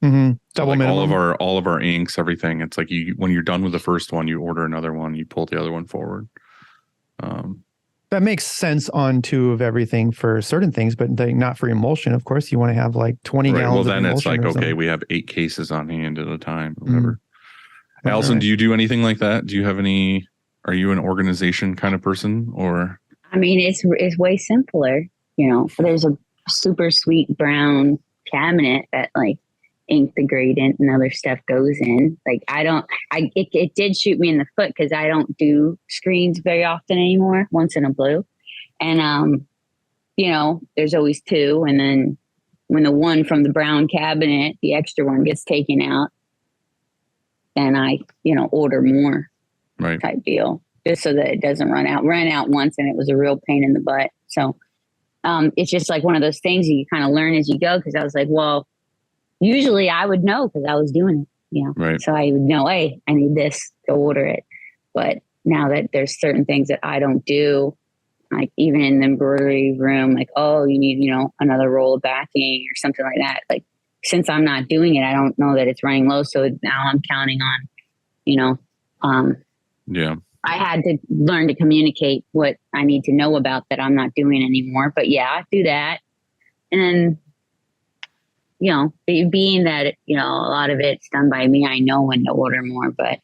Double like minimum. all of our inks, everything. It's like when you're done with the first one, you order another one, you pull the other one forward. That makes sense on 2 of everything for certain things, but not for emulsion. Of course, you want to have like 20 gallons. Well, then of it's like, okay, we have 8 cases on hand at a time, whatever. Allison, do you do anything like that? Do you have any? Are you an organization kind of person, or? I mean, it's way simpler. There's a super sweet brown cabinet that like ink degradant and other stuff goes in. Like it did shoot me in the foot because I don't do screens very often anymore, once in a blue. And, you know, there's always two. And then when the one from the brown cabinet, the extra one gets taken out, then I, you know, order more type deal just so that it doesn't run out. Ran out once and it was a real pain in the butt. So it's just like one of those things that you kind of learn as you go. Cause I was like, well, usually I would know because I was doing it, you know, so I would know, hey, I need this to order it. But now that there's certain things that I don't do, like even in the embroidery room, like, oh, you need, you know, another roll of backing or something like that. Like, since I'm not doing it, I don't know that it's running low. So now I'm counting on, you know, I had to learn to communicate what I need to know about that I'm not doing anymore. But yeah, I do that. And then, you know, being that, you know, a lot of it's done by me, I know when to order more, but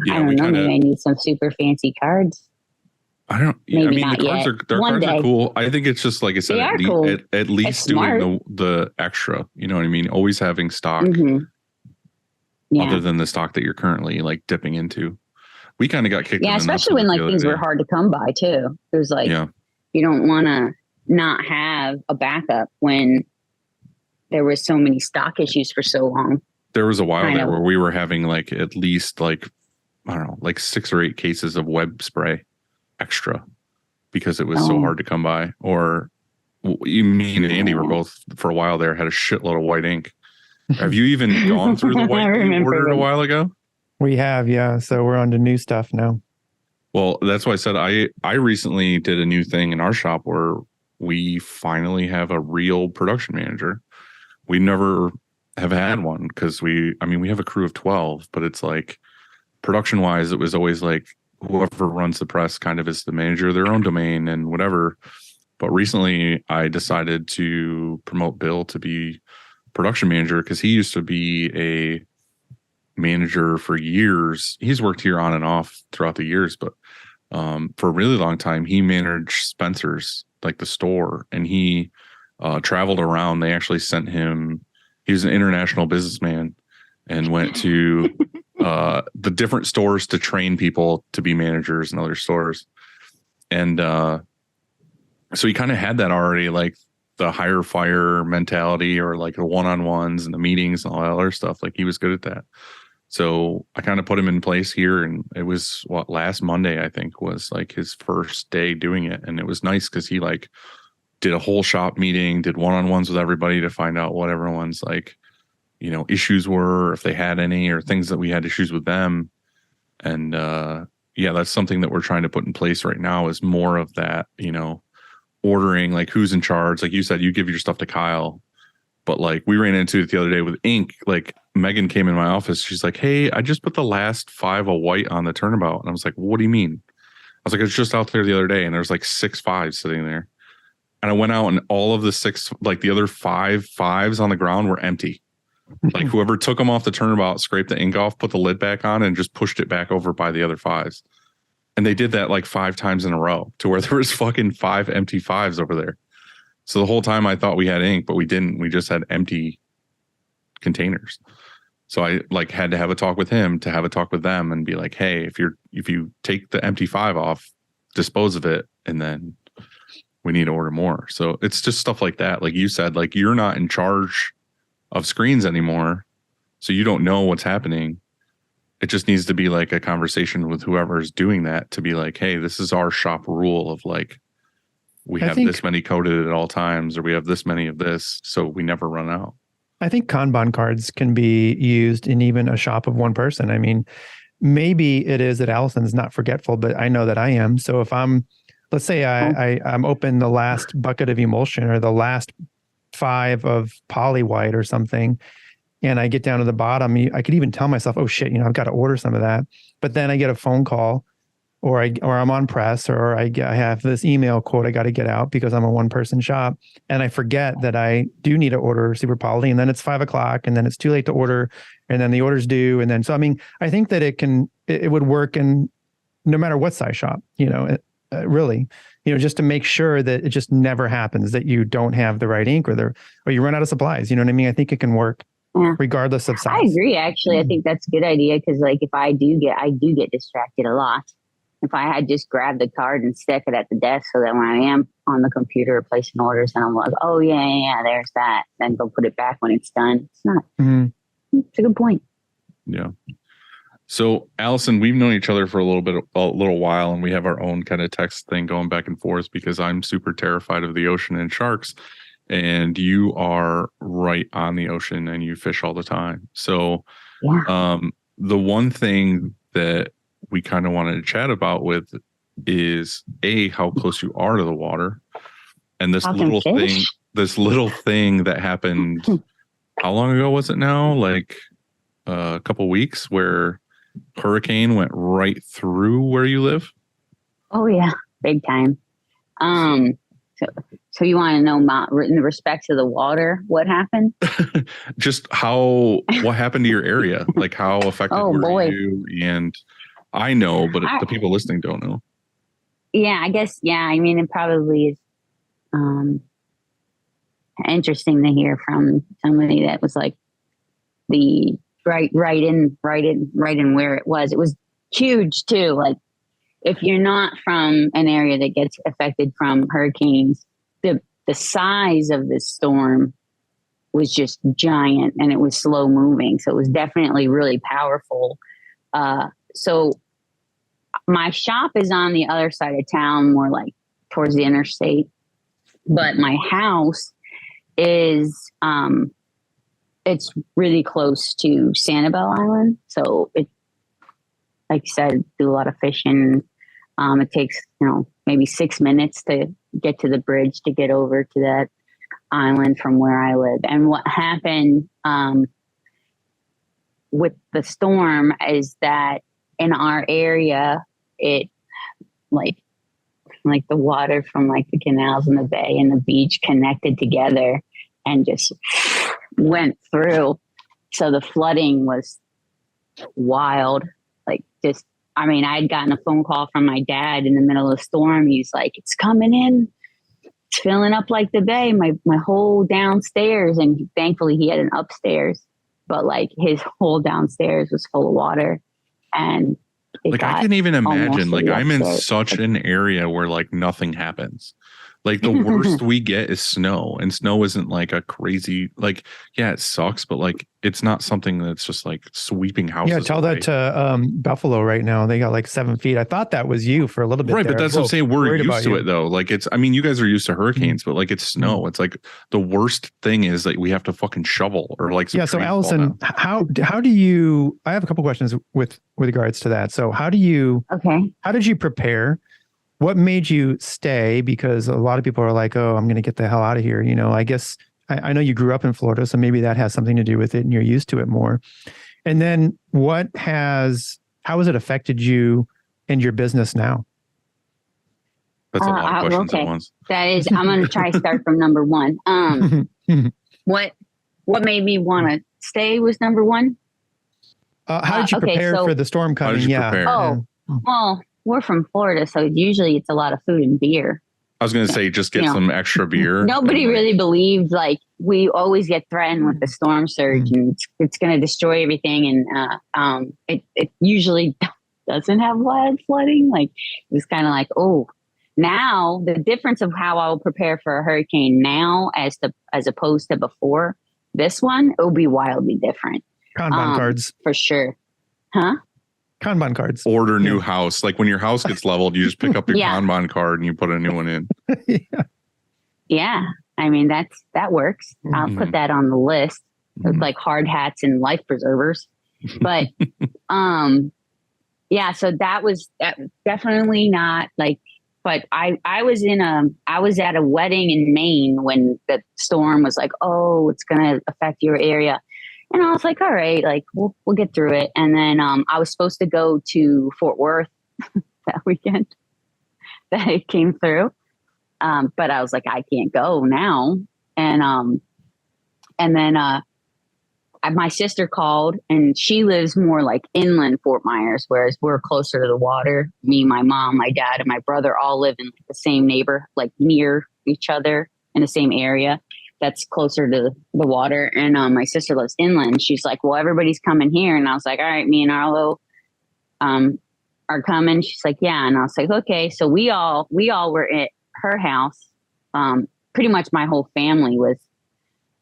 I don't know, maybe I need some super fancy cards. I don't. I mean, the cards are cool. I think it's just like I said, at least doing the extra. You know what I mean? Always having stock, other than the stock that you're currently like dipping into. We kind of got kicked. Yeah, especially when like things were hard to come by too. It was like you don't want to not have a backup when there was so many stock issues for so long. There was a while there where we were having like at least like I don't know, like 6 or 8 cases of web spray extra because it was so hard to come by. Or me and Andy were both for a while there had a shitload of white ink. Have you even gone through the white you ordered a while ago? We have, yeah. So we're on to new stuff now. Well, that's why I said I recently did a new thing in our shop where we finally have a real production manager. We never have had one because we have a crew of 12, but it's like production wise, it was always like whoever runs the press kind of is the manager of their own domain and whatever. But recently I decided to promote Bill to be production manager because he used to be a manager for years. He's worked here on and off throughout the years, but for a really long time, he managed Spencer's, like the store, and he traveled around. They actually sent him, he was an international businessman and went to the different stores to train people to be managers in other stores. And so he kind of had that already, like the hire fire mentality or like the one-on-ones and the meetings and all that other stuff. Like he was good at that. So I kind of put him in place here, and it was last Monday, I think, was like his first day doing it. And it was nice because he like did a whole shop meeting, did one-on-ones with everybody to find out what everyone's like, you know, issues were, if they had any, or things that we had issues with them. And that's something that we're trying to put in place right now is more of that, you know, ordering, like who's in charge. Like you said, you give your stuff to Kyle, but like we ran into it the other day with ink. Like Megan came in my office. She's like, hey, I just put the last 5 of white on the turnabout. And I was like, what do you mean? I was like, it's just out there the other day. And there's like 6 5s sitting there. And I went out and all of the 6, like the other 5 5s on the ground were empty. Like whoever took them off the turnabout, scraped the ink off, put the lid back on and just pushed it back over by the other 5s. And they did that like 5 times in a row to where there was fucking 5 empty 5s over there. So the whole time I thought we had ink, but we didn't. We just had empty containers. So I like had to have a talk with him to have a talk with them and be like, hey, if you take the empty 5 off, dispose of it, and then we need to order more. So it's just stuff like that. Like you said, like you're not in charge of screens anymore, so you don't know what's happening. It just needs to be like a conversation with whoever's doing that to be like, hey, this is our shop rule of like, we have this many coded at all times, or we have this many of this, so we never run out. I think Kanban cards can be used in even a shop of one person. I mean, maybe it is that Allison's not forgetful, but I know that I am. So if let's say I'm open the last bucket of emulsion or the last 5 of poly white or something, and I get down to the bottom, I could even tell myself, oh shit, I've got to order some of that. But then I get a phone call, or I'm on press, or I have this email quote I got to get out because I'm a 1-person shop, and I forget that I do need to order super poly, and then it's 5 o'clock, and then it's too late to order, and then the order's due, and then I think that it would work in no matter what size shop, really, just to make sure that it just never happens, that you don't have the right ink or you run out of supplies. You know what I mean? I think it can work regardless of size. I agree. Actually, I think that's a good idea because, like, if I do get distracted a lot. If I had just grabbed the card and stick it at the desk so that when I am on the computer placing orders and I'm like, oh yeah, there's that, then go put it back when it's done. It's not. It's a good point. Yeah. So, Allison, we've known each other for a little while, and we have our own kind of text thing going back and forth because I'm super terrified of the ocean and sharks, and you are right on the ocean and you fish all the time. So, the one thing that we kind of wanted to chat about with is how close you are to the water, and this little thing that happened. How long ago was it now? Like a couple weeks, where hurricane went right through where you live. Oh yeah, big time. So you want to know in respect to the water, what happened? Just what happened to your area? Like how affected were you? And I know, but the people listening don't know. Yeah, I guess. Yeah, I mean, it probably is interesting to hear from somebody that was like the right in where it was. It was huge too. Like if you're not from an area that gets affected from hurricanes, the size of this storm was just giant and it was slow moving. So it was definitely really powerful. So my shop is on the other side of town, more like towards the interstate, but my house is, it's really close to Sanibel Island. So it, like you said, do a lot of fishing. It takes, maybe 6 minutes to get to the bridge to get over to that island from where I live. And what happened with the storm is that in our area, it like the water from like the canals and the bay and the beach connected together and just went through. So the flooding was wild. I had gotten a phone call from my dad in the middle of the storm. He's like, it's coming in. It's filling up like the bay, my whole downstairs. And thankfully he had an upstairs, but like his whole downstairs was full of water. And I can even imagine, like I'm in such an area where like nothing happens. Like the worst we get is snow, and snow isn't like a crazy, like, yeah, it sucks, but like, it's not something that's just like sweeping houses. Yeah. Tell away. that to Buffalo right now. They got like 7 feet. I thought that was you for a little bit. Right. There. But that's what I'm saying. We're used to you. it though. Like you guys are used to hurricanes, but like it's snow. It's like the worst thing is like we have to fucking shovel or like, so Allison, how do you, I have a couple questions with regards to that. So how did you prepare? What made you stay? Because a lot of people are like, oh, I'm going to get the hell out of here. I guess I know you grew up in Florida, so maybe that has something to do with it and you're used to it more. And then how has it affected you and your business now? That's a lot of questions at once. That is, I'm going to try to start from number one. What made me want to stay was number one. How did you prepare for the storm coming? Well, we're from Florida, so usually it's a lot of food and beer. I was going to say, just get some extra beer. Nobody really believes, like, we always get threatened with the storm surge and it's going to destroy everything. And it usually doesn't have wild flooding. Like, it was kind of like, oh, now the difference of how I will prepare for a hurricane now as opposed to before this one, it will be wildly different. Kanban cards. For sure. Huh? Kanban cards. Order new house. Like when your house gets leveled, you just pick up your Kanban card and you put a new one in. Yeah. I mean, that works. I'll put that on the list with like hard hats and life preservers. But, so that was definitely not like, but I was at a wedding in Maine when the storm was like, oh, it's going to affect your area. And I was like, all right, like we'll get through it. And then I was supposed to go to Fort Worth that weekend that it came through. But I was like, I can't go now. And then my sister called, and she lives more like inland Fort Myers, whereas we're closer to the water. Me, my mom, my dad, and my brother all live in the same neighbor, like near each other in the same area that's closer to the water. And my sister lives inland. She's like, well, everybody's coming here. And I was like, all right, me and Arlo are coming. She's like, yeah. And I was like, okay. So we all were at her house. Pretty much my whole family was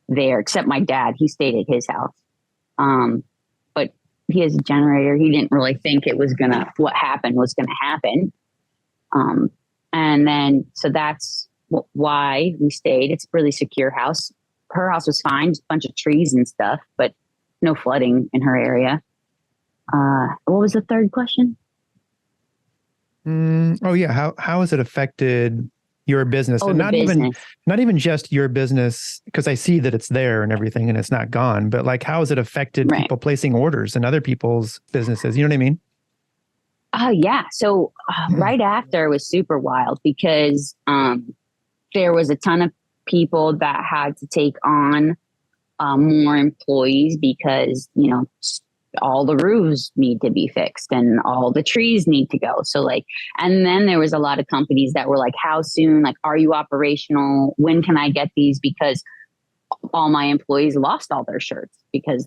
there, except my dad. He stayed at his house. But he has a generator. He didn't really think what happened was gonna happen. And then, so that's why we stayed. It's a really secure house. Her house was fine, just a bunch of trees and stuff, but no flooding in her area. What was the third question? Oh yeah. How has it affected your business? Oh, And the not even just your business, because I see that it's there and everything and it's not gone, but like, how has it affected Right. people placing orders in other people's businesses? You know what I mean? Oh yeah. So right after it was super wild because there was a ton of people that had to take on more employees because, all the roofs need to be fixed and all the trees need to go. So and then there was a lot of companies that were like, how soon, are you operational? When can I get these? Because all my employees lost all their shirts because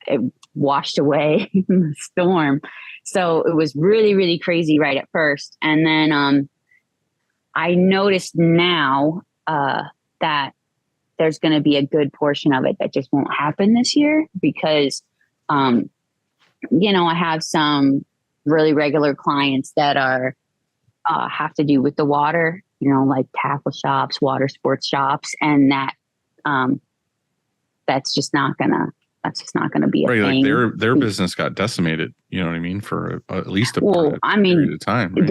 it washed away in the storm. So it was really, really crazy right at first. And then I noticed now that there's going to be a good portion of it that just won't happen this year because, I have some really regular clients that are have to do with the water, like tackle shops, water sports shops, and that's just not gonna be a thing. Like their business got decimated. You know what I mean? For at least a period of time. Right?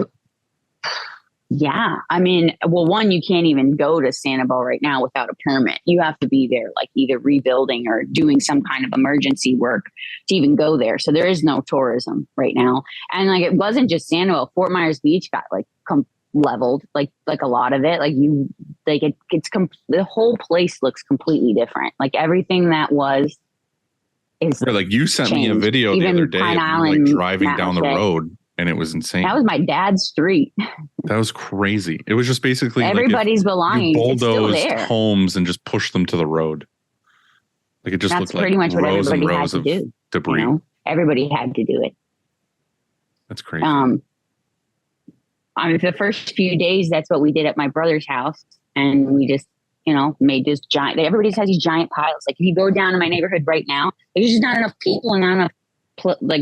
Yeah. I mean, well, one, you can't even go to Sanibel right now without a permit. You have to be there, either rebuilding or doing some kind of emergency work to even go there. So there is no tourism right now. And it wasn't just Sanibel. Fort Myers Beach got leveled, like a lot of it. The whole place looks completely different. Everything that was is right, you sent me a video even the other day Pine of Island, you driving down the Mountain. road. And it was insane. That was my dad's street. That was crazy. It was just basically everybody's belongings. You It's still bulldozed there. homes and just pushed them to the road. It just That's looked pretty like much what rows and everybody had rows to of do. debris. Everybody had to do it. That's crazy. The first few days, that's what we did at my brother's house, and we just, made this giant. Everybody has these giant piles. If you go down to my neighborhood right now, there's just not enough people and not enough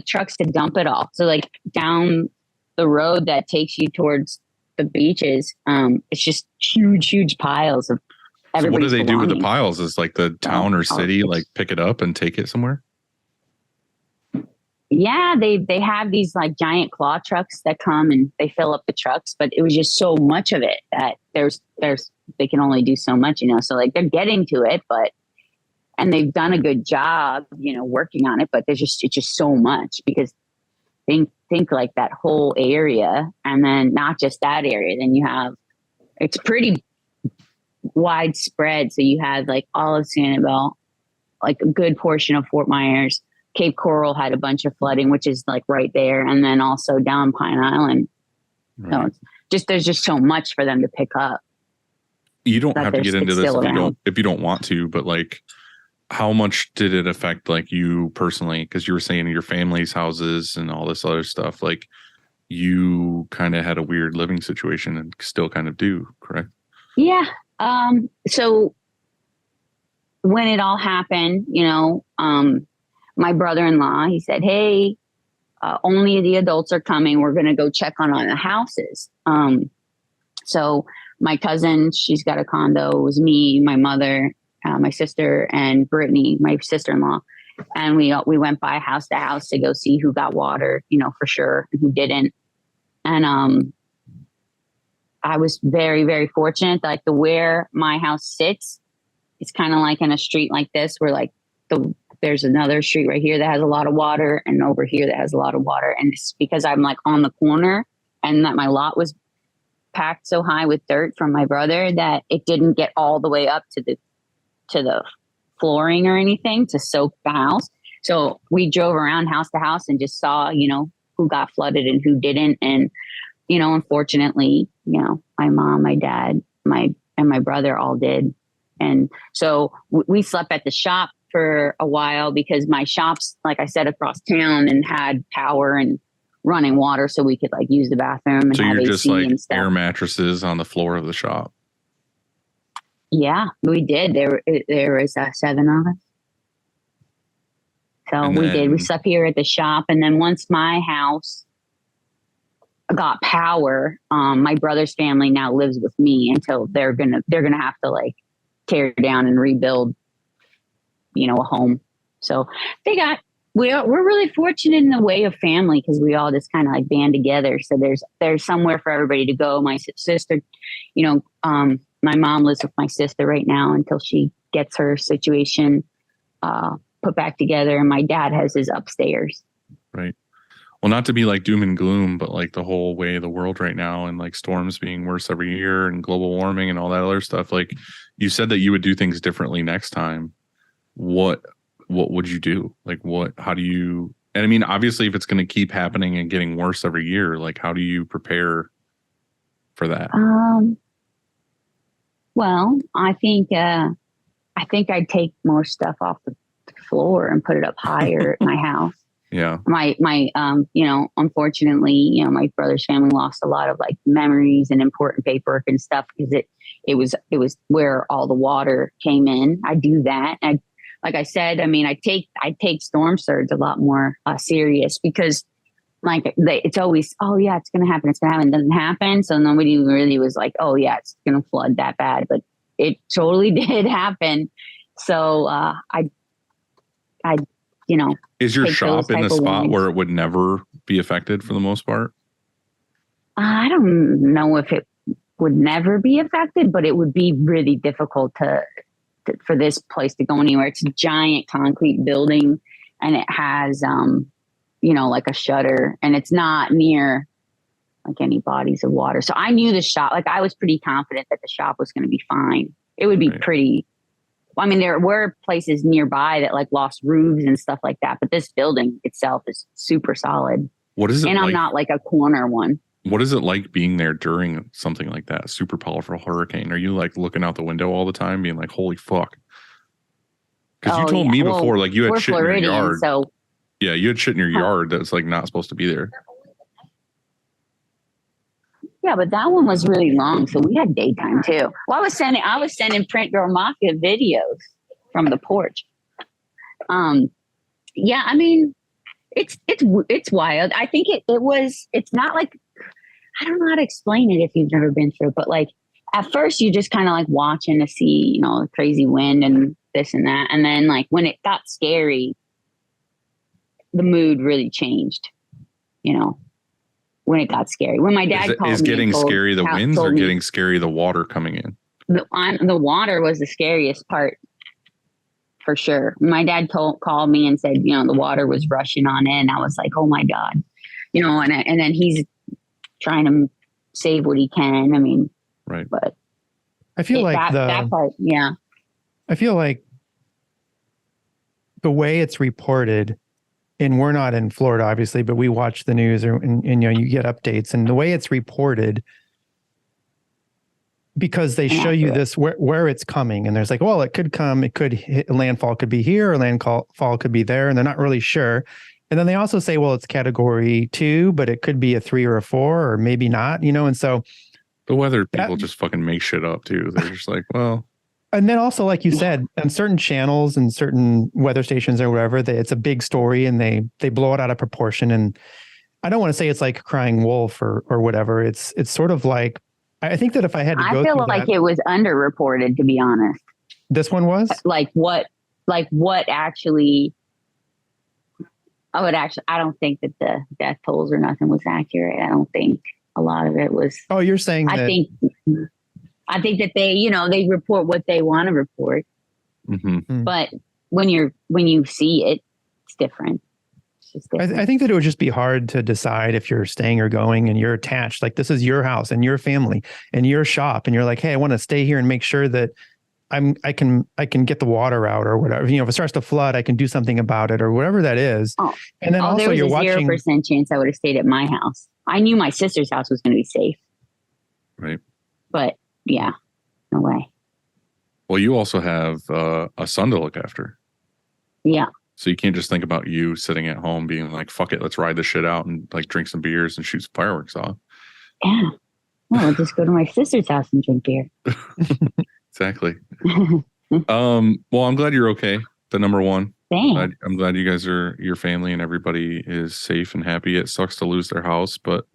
trucks to dump it all. So down the road that takes you towards the beaches, it's just huge piles of everybody's So what do they do with the belongings. piles? Is the town or city pick it up and take it somewhere? Yeah, they have these giant claw trucks that come and they fill up the trucks, but it was just so much of it that there's they can only do so much, So they're getting to it, and they've done a good job, working on it, but it's just so much because think that whole area, and then not just that area, then you have, it's pretty widespread. So you have all of Sanibel, a good portion of Fort Myers. Cape Coral had a bunch of flooding, which is right there. And then also down Pine Island. Right. So there's just so much for them to pick up. You don't have to get into this if you don't want to, but how much did it affect you personally? Because you were saying your family's houses and all this other stuff, you kind of had a weird living situation and still kind of do, correct? Yeah. So when it all happened, my brother-in-law, he said, hey, only the adults are coming. We're going to go check on the houses. So my cousin, she's got a condo. It was me, my mother, my sister, and Brittany, my sister-in-law. And we went by house to house to go see who got water, for sure, and who didn't. And I was very, very fortunate. Where my house sits, it's kind of in a street like this, where there's another street right here that has a lot of water, and over here that has a lot of water. And it's because I'm on the corner, and that my lot was packed so high with dirt from my brother that it didn't get all the way up to the flooring or anything to soak the house. So we drove around house to house and just saw, who got flooded and who didn't. And, unfortunately, my mom, my dad, and my brother all did. And so we slept at the shop for a while because my shop's, like I said, across town and had power and running water, so we could use the bathroom and so have you're AC just and stuff. air mattresses on the floor of the shop. Yeah, we did. There was 7 of us. So we did. We slept here at the shop, and then once my house got power, my brother's family now lives with me until they're gonna have to tear down and rebuild, a home. So we're really fortunate in the way of family because we all just kind of band together. So there's somewhere for everybody to go. My sister, my mom lives with my sister right now until she gets her situation put back together, and my dad has his upstairs. Right. Well, not to be doom and gloom, but the whole way of the world right now and storms being worse every year and global warming and all that other stuff. You said that you would do things differently next time. What would you do? How do you, and I mean, obviously if it's going to keep happening and getting worse every year, how do you prepare for that? Well, I think I'd take more stuff off the floor and put it up higher at my house. Yeah. My unfortunately, my brother's family lost a lot of memories and important paperwork and stuff because it was where all the water came in. I do that. Like I said, I mean, I take storm surge a lot more serious because it's always, oh yeah, it's going to happen. It's going to happen. It doesn't happen. So nobody really was oh yeah, it's going to flood that bad, but it totally did happen. So, is your shop in a spot where it would never be affected for the most part? I don't know if it would never be affected, but it would be really difficult for this place to go anywhere. It's a giant concrete building and it has, a shutter, and it's not near any bodies of water. So I knew the shop, I was pretty confident that the shop was going to be fine. It would be pretty. I mean, there were places nearby that lost roofs and stuff like that, but this building itself is super solid. What is it? And I'm not a corner one. What is it like being there during something like that? Super powerful hurricane. Are you looking out the window all the time being holy fuck? Because you told me before, you had shit in your yard. So yeah, you had shit in your yard that's not supposed to be there. yeah, but that one was really long, so we had daytime too. Well, I was sending Print Girl Mafia videos from the porch. Yeah, I mean, it's wild. I think it's not I don't know how to explain it if you've never been through it, but at first you're just kind of watching to see, crazy wind and this and that. And then when it got scary, the mood really changed, when it got scary. When my dad called me. Is getting scary the winds or getting scary the water coming in? The water was the scariest part for sure. My dad called me and said, the water was rushing on in. I was like, oh my God, and then he's trying to save what he can. I mean, right. But I feel that part, yeah. I feel like the way it's reported, and we're not in Florida, obviously, but we watch the news and you get updates, and the way it's reported, because they show you this where it's coming, and there's well, it could come, it could hit, landfall could be here, or landfall could be there, and they're not really sure. And then they also say, well, it's category 2, but it could be a 3 or a 4, or maybe not, and so the weather people just fucking make shit up too. They're just well. And then also, like you said, on certain channels and certain weather stations or whatever, it's a big story and they blow it out of proportion. And I don't want to say it's like crying wolf or whatever. It's sort of I think that if I had to go, I feel like it was underreported, to be honest. This one was what actually. I don't think that the death tolls or nothing was accurate. I don't think a lot of it was. Oh, you're saying that. I think that they report what they want to report, but when you see it, it's different. It's just different. I think that it would just be hard to decide if you're staying or going, and you're attached. This is your house and your family and your shop, and you're hey, I want to stay here and make sure that I can get the water out or whatever. If it starts to flood, I can do something about it or whatever that is. Oh. And then also there was you're a watching 0% chance I would have stayed at my house. I knew my sister's house was going to be safe. Right. But yeah, no way. Well, you also have a son to look after. Yeah. So you can't just think about you sitting at home being like, fuck it, let's ride this shit out and like drink some beers and shoot some fireworks off. Yeah. Well, I'll just go to my sister's house and drink beer. Exactly. Well, I'm glad you're okay. The number one. Thanks. I'm glad you guys are, your family and everybody is safe and happy. It sucks to lose their house, but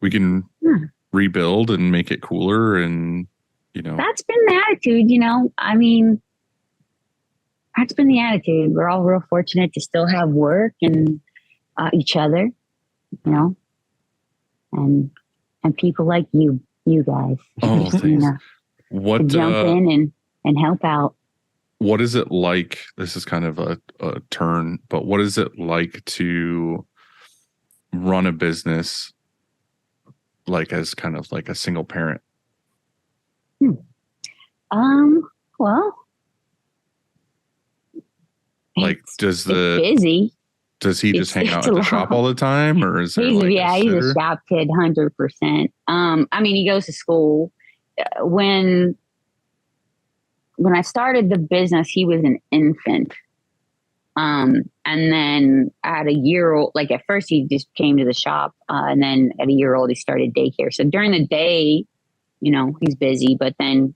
we can rebuild and make it cooler. And, that's been the attitude, I mean, that's been the attitude. We're all real fortunate to still have work and each other, and people like you guys. Oh, thanks. What to jump in and help out. What is it like? This is kind of a turn, but what is it like to run a business like as kind of like a single parent? Well, like it's busy. Does he just hang out at the shop all the time, or is there he's a shop kid, 100%. I mean, he goes to school. When I started the business, he was an infant. And then at a year old, like at first he just came to the shop, and then at a year old he started daycare. So during the day, he's busy, but then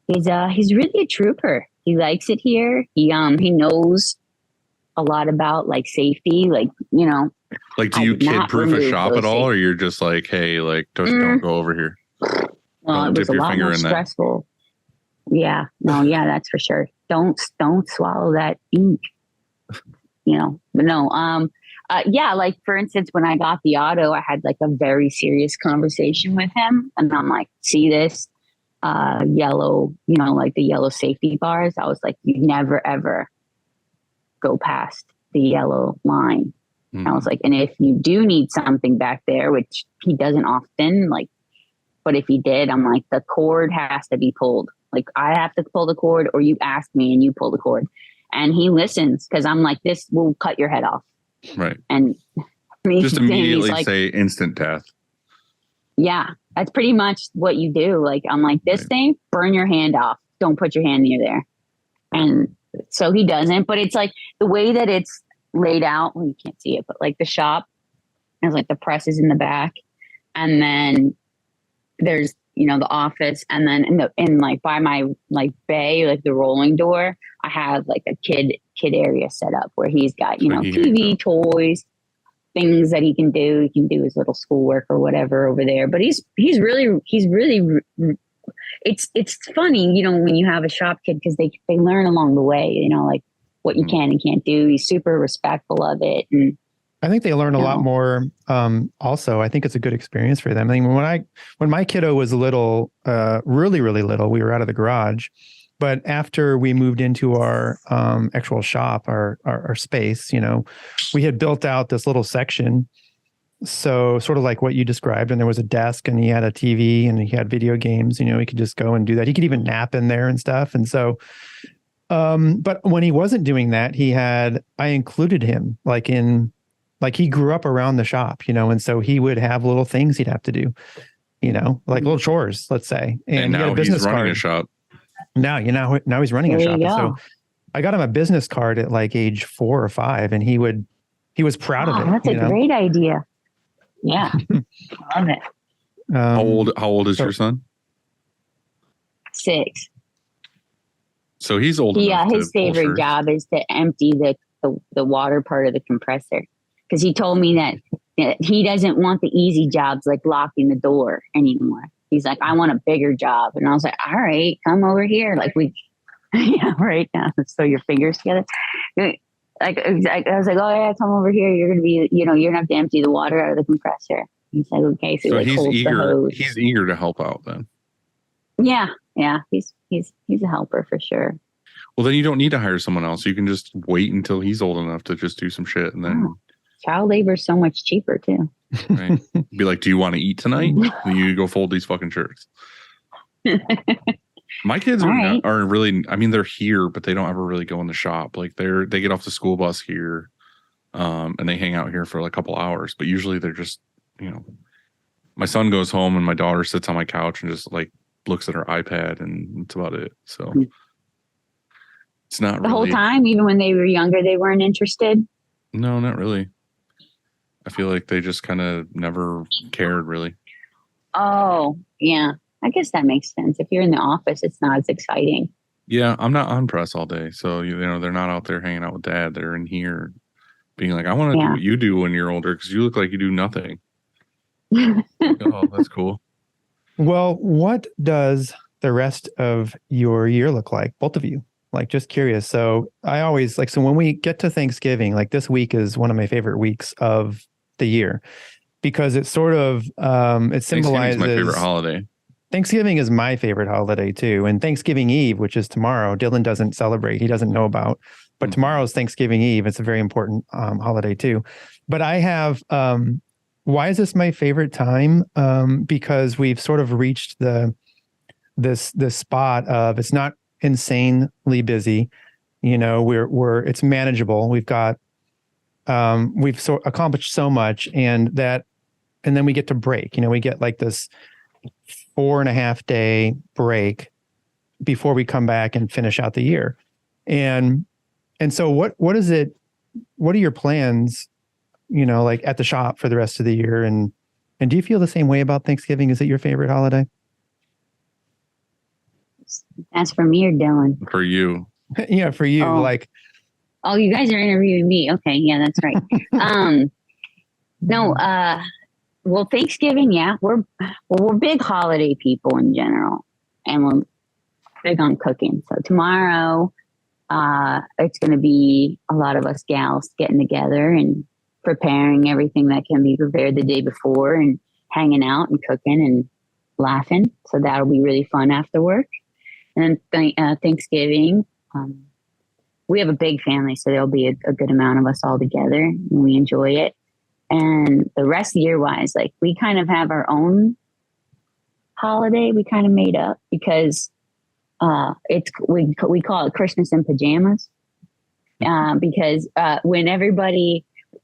he's really a trooper. He likes it here. He knows a lot about like safety, like, like, do you kid proof a shop at all, or you're just like, hey, like don't go over here? Well, it was a lot more stressful. Yeah, no, yeah, that's for sure. Don't swallow that ink. But no, yeah, like for instance, when I got the auto, I had like a very serious conversation with him, and I'm like, see this yellow, like the yellow safety bars. I was like, you never ever go past the yellow line. I was like, and if you do need something back there, which he doesn't often, like, but if he did, I'm like, the cord has to be pulled. Like, I have to pull the cord, or you ask me and you pull the cord. And he listens, because I'm like, this will cut your head off. Right. And just immediately like, say instant death. Yeah, that's pretty much what you do. Like, I'm like, this thing, burn your hand off. Don't put your hand near there. And so he doesn't. But it's like the way that it's laid out. Well, you can't see it, but like the shop has like the presses in the back, and then there's the office, and then in like by my like bay, like the rolling door, I have like a kid area set up where he's got TV, toys, things that he can do. He can do his little schoolwork or whatever over there. But he's really it's funny, when you have a shop kid, because they learn along the way, like what you can and can't do. He's super respectful of it. And I think they learn a lot more. Also, I think it's a good experience for them. I mean, when my kiddo was little, really, really little, we were out of the garage. But after we moved into our actual shop, our space, we had built out this little section. So sort of like what you described, and there was a desk, and he had a TV, and he had video games. He could just go and do that. He could even nap in there and stuff. And so, but when he wasn't doing that, I included him like he grew up around the shop, and so he would have little things he'd have to do, like little chores, let's say. And now he had a business he's running card. a shop. Now he's running a shop. So I got him a business card at like age 4 or 5, and he was proud of it. That's a great idea. Yeah. Love it. How old is your son? 6. So he's old enough. Yeah, his favorite job is to empty the water part of the compressor. Because he told me that he doesn't want the easy jobs like locking the door anymore. He's like, I want a bigger job. And I was like, all right, come over here. Like right now. Let's throw your fingers together. Like, I was like, oh yeah, come over here. You're going to be, you're going to have to empty the water out of the compressor. He's like, okay. So like he's holds eager. the hose. He's eager to help out then. Yeah. He's a helper for sure. Well, then you don't need to hire someone else. You can just wait until he's old enough to just do some shit, and then child labor is so much cheaper too. Right? Be like, do you want to eat tonight? Then you go fold these fucking shirts. My kids All are right. are really. I mean, they're here, but they don't ever really go in the shop. Like they get off the school bus here, and they hang out here for like a couple hours. But usually they're just, my son goes home and my daughter sits on my couch and just like looks at her iPad, and that's about it. So it's not The whole really. time, even when they were younger, they weren't interested. No, not really. I feel like they just kind of never cared really. Oh, yeah. I guess that makes sense. If you're in the office, it's not as exciting. Yeah, I'm not on press all day, so they're not out there hanging out with dad. They're in here, being like, I want to do Yeah. what you do when you're older because you look like you do nothing. Oh, that's cool. Well, what does the rest of your year look like? Both of you. Like, just curious. So I always like, so when we get to Thanksgiving, like this week is one of my favorite weeks of the year because it sort of, it symbolizes Thanksgiving's my favorite holiday. Thanksgiving is my favorite holiday too. And Thanksgiving Eve, which is tomorrow, Dylan doesn't celebrate. He doesn't know about, but tomorrow's Thanksgiving Eve. It's a very important holiday too. But I have, why is this my favorite time? Because we've sort of reached this spot of, it's not insanely busy. It's manageable. We've got, we've accomplished so much and then we get to break, we get like this 4.5 day break before we come back and finish out the year. And so what are your plans, like at the shop for the rest of the year? And do you feel the same way about Thanksgiving? Is it your favorite holiday? As for me or Dylan? For you. Yeah, for you. Oh, you guys are interviewing me. Okay. Yeah, that's right. No, well, Thanksgiving, yeah, we're big holiday people in general, and we're big on cooking. So tomorrow, it's going to be a lot of us gals getting together and preparing everything that can be prepared the day before and hanging out and cooking and laughing. So that'll be really fun after work. And then Thanksgiving, we have a big family, so there'll be a good amount of us all together, and we enjoy it. And the rest of year-wise, like we kind of have our own holiday we kind of made up because we call it Christmas in pajamas. Because when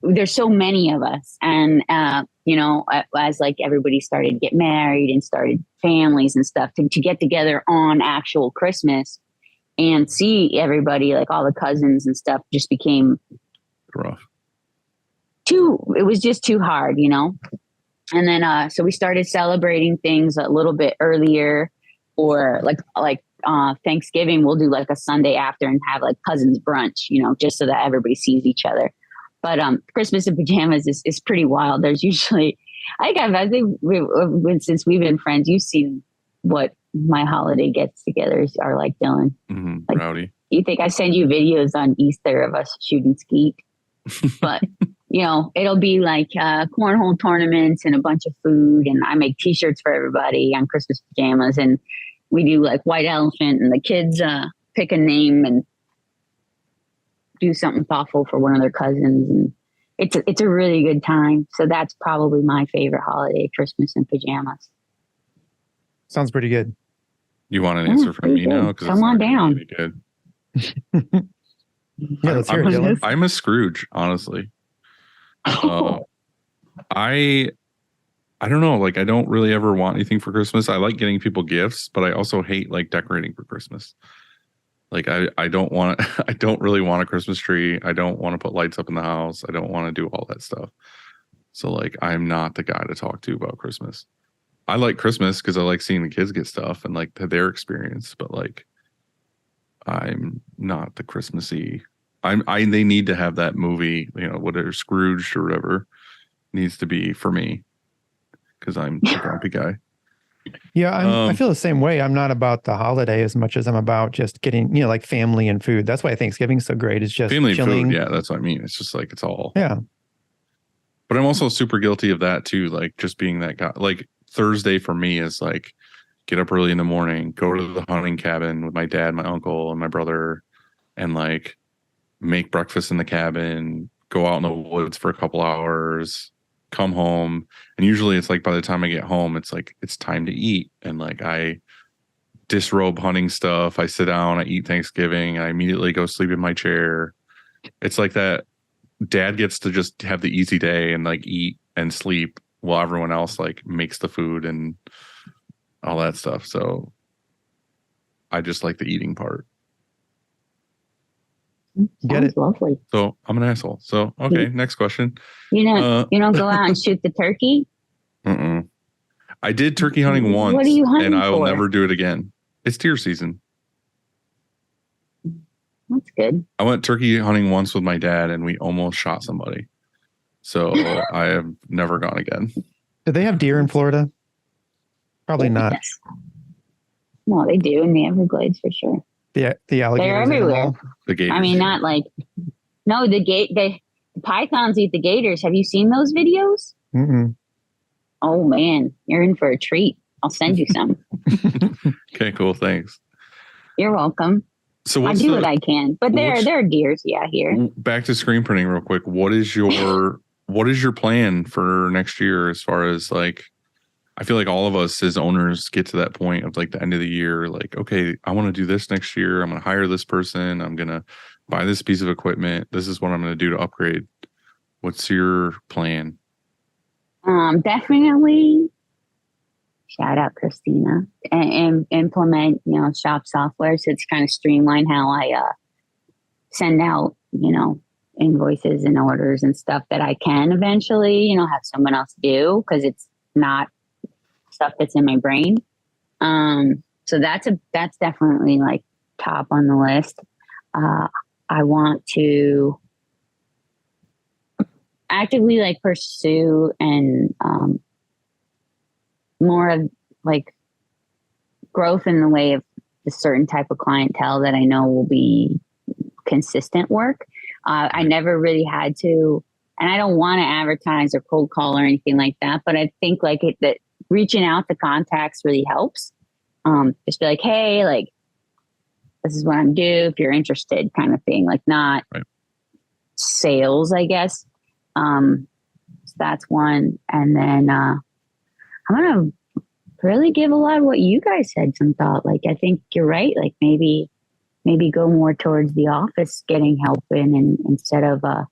there's so many of us, and as like everybody started to get married and started families and stuff, to get together on actual Christmas and see everybody, like all the cousins and stuff, just became rough. It was just too hard, And then so we started celebrating things a little bit earlier, or like Thanksgiving, we'll do like a Sunday after and have like cousins brunch, just so that everybody sees each other. But Christmas in pajamas is pretty wild. There's usually, I think since we've been friends, you've seen what my holiday gets-togethers are like, Dylan. Mm-hmm. Like, rowdy. You think I send you videos on Easter of us shooting skeet? But it'll be like cornhole tournaments and a bunch of food, and I make T-shirts for everybody on Christmas pajamas, and we do like white elephant, and the kids pick a name and do something thoughtful for one of their cousins, and it's a really good time. So that's probably my favorite holiday, Christmas in pajamas. Sounds pretty good. You want an answer from me now? Come on down. Good. Yeah, let's hear it, Dylan. I'm a Scrooge, honestly. I don't know. Like, I don't really ever want anything for Christmas. I like getting people gifts, but I also hate like decorating for Christmas. Like, I don't want I don't really want a Christmas tree. I don't want to put lights up in the house. I don't want to do all that stuff. So like, I'm not the guy to talk to about Christmas. I like Christmas because I like seeing the kids get stuff and like their experience, but like, I'm not the Christmassy. They need to have that movie, whatever, Scrooge or whatever, needs to be for me because I'm the grumpy guy. Yeah, I feel the same way. I'm not about the holiday as much as I'm about just getting, like family and food. That's why Thanksgiving's so great. It's just family chilling. and food. Yeah, that's what I mean. It's just like, it's all. Yeah. But I'm also super guilty of that too. Like just being that guy. Like Thursday for me is like, get up early in the morning, go to the hunting cabin with my dad, my uncle, and my brother, and like make breakfast in the cabin, go out in the woods for a couple hours, come home. And usually it's like by the time I get home, it's like it's time to eat. And like disrobe hunting stuff. I sit down, I eat Thanksgiving, I immediately go sleep in my chair. It's like that dad gets to just have the easy day and like eat and sleep while everyone else like makes the food and all that stuff. So I just like the eating part. Get Sounds it. lovely. So I'm an asshole. So, okay, next question. You don't go out and shoot the turkey? I did turkey hunting once, What are you hunting and I will for? never do it again. It's deer season. That's good. I went turkey hunting once with my dad, and we almost shot somebody. So I have never gone again. Do they have deer in Florida? Probably not. Yes. No, they do in the Everglades for sure. The alligators. They're everywhere. animal. The gators. I mean, not like no, the pythons eat the gators. Have you seen those videos? Mm-mm. Oh man, you're in for a treat. I'll send you some. Okay, cool. Thanks. You're welcome. So I do what I can, but there are deers, yeah, here. Back to screen printing real quick. What is your plan for next year as far as like, I feel like all of us as owners get to that point of like the end of the year, like, okay, I want to do this next year. I'm going to hire this person. I'm going to buy this piece of equipment. This is what I'm going to do to upgrade. What's your plan? Definitely shout out Christina and implement, shop software. So it's kind of streamline how I send out, invoices and orders and stuff that I can eventually, have someone else do because it's not stuff that's in my brain. So that's definitely like top on the list. I want to actively like pursue and more of like growth in the way of a certain type of clientele that I know will be consistent work. I never really had to, and I don't want to advertise or cold call or anything like that, but I think like that reaching out to contacts really helps. Just be like, hey, like this is what I'm due if you're interested, kind of thing. Like not sales, I guess. So that's one. And then I'm gonna really give a lot of what you guys said some thought. Like I think you're right. Like maybe go more towards the office getting help in and instead of the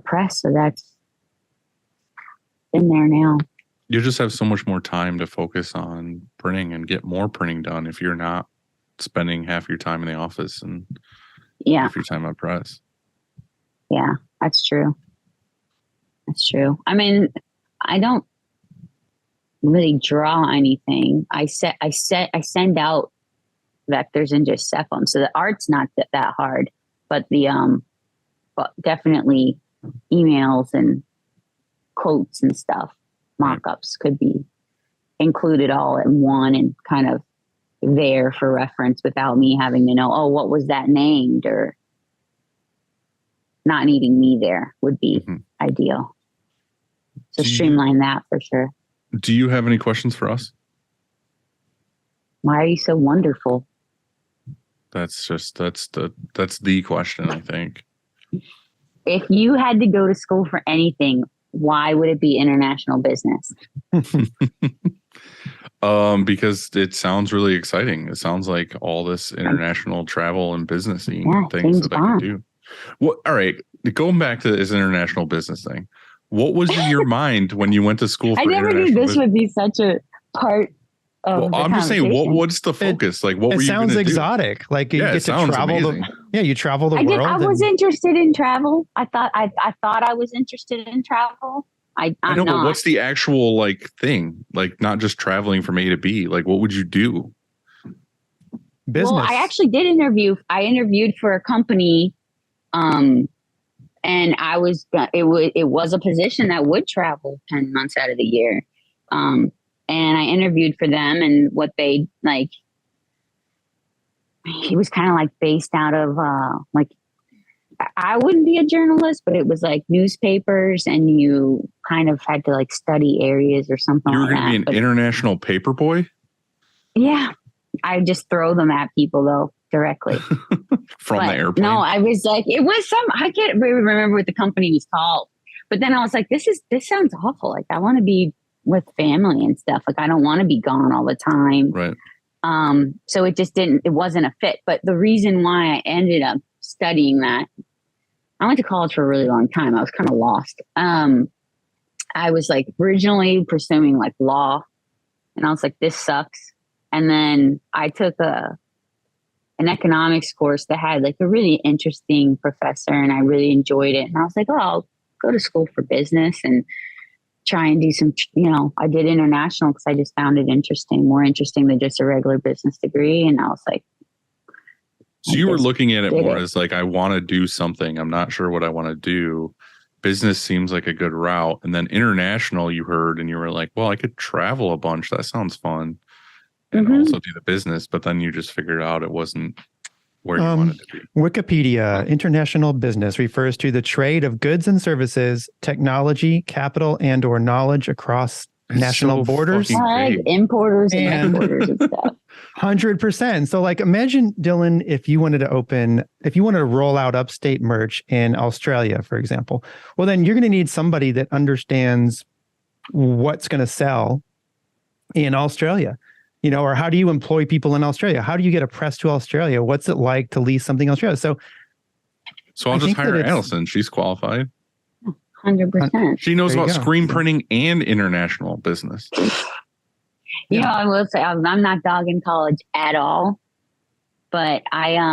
press. So that's in there now. You just have so much more time to focus on printing and get more printing done if you're not spending half your time in the office and half your time on press. Yeah, that's true. That's true. I mean, I don't really draw anything. I send out vectors and just set them. So the art's not that hard, but but definitely emails and quotes and stuff, mock-ups could be included all in one and kind of there for reference without me having to know, oh, what was that named, or not needing me there would be ideal. So streamline that for sure. Do you have any questions for us? Why are you so wonderful? That's the question, I think. If you had to go to school for anything, why would it be international business? Because it sounds really exciting. It sounds like all this international travel and businessing things that I can do. Well, all right. Going back to this international business thing, what was in your mind when you went to school for I never knew this would be such a part of the I'm just saying, conversation. what's the focus? Like, what were you going to do? It sounds exotic. Like you get to travel. You travel the world. I was interested in travel. I thought I was interested in travel. I'm I know, not. but what's the actual like thing? Like, not just traveling from A to B. Like, what would you do? Business. Well, I actually did interview. I interviewed for a company, and it was a position that would travel 10 months out of the year. And I interviewed for them, and what they like, it was kind of like based out of like, I wouldn't be a journalist, but it was like newspapers, and you kind of had to like study areas or something. You were like going to be an international paper boy? Yeah. I just throw them at people though, directly. From the airplane? No, I was like, it was I can't really remember what the company was called. But then I was like, this sounds awful. Like I want to be with family and stuff. Like I don't want to be gone all the time. Right. So it wasn't a fit. But the reason why I ended up studying that, I went to college for a really long time. I was kind of lost. I was like originally pursuing like law, and I was like, this sucks. And then I took an economics course that had like a really interesting professor, and I really enjoyed it. And I was like, oh, I'll go to school for business and try and do some, I did international because I just found it more interesting than just a regular business degree. And I was like, so you were looking at it more as like, I want to do something. I'm not sure what I want to do. Business seems like a good route. And then international you heard, and you were like, well, I could travel a bunch. That sounds fun. And also do the business. But then you just figured out it wasn't where you wanted to be. Wikipedia, international business refers to the trade of goods and services, technology, capital, and or knowledge across national borders. Like importers and exporters and stuff. 100%. So like, imagine, Dylan, if you wanted to roll out upstate merch in Australia, for example, well, then you're going to need somebody that understands what's going to sell in Australia. Or how do you employ people in Australia? How do you get a press to Australia? What's it like to lease something in Australia? So I'll just hire Allison. She's qualified. 100%. She knows about screen printing and international business. I will say I'm not dogging college at all, but I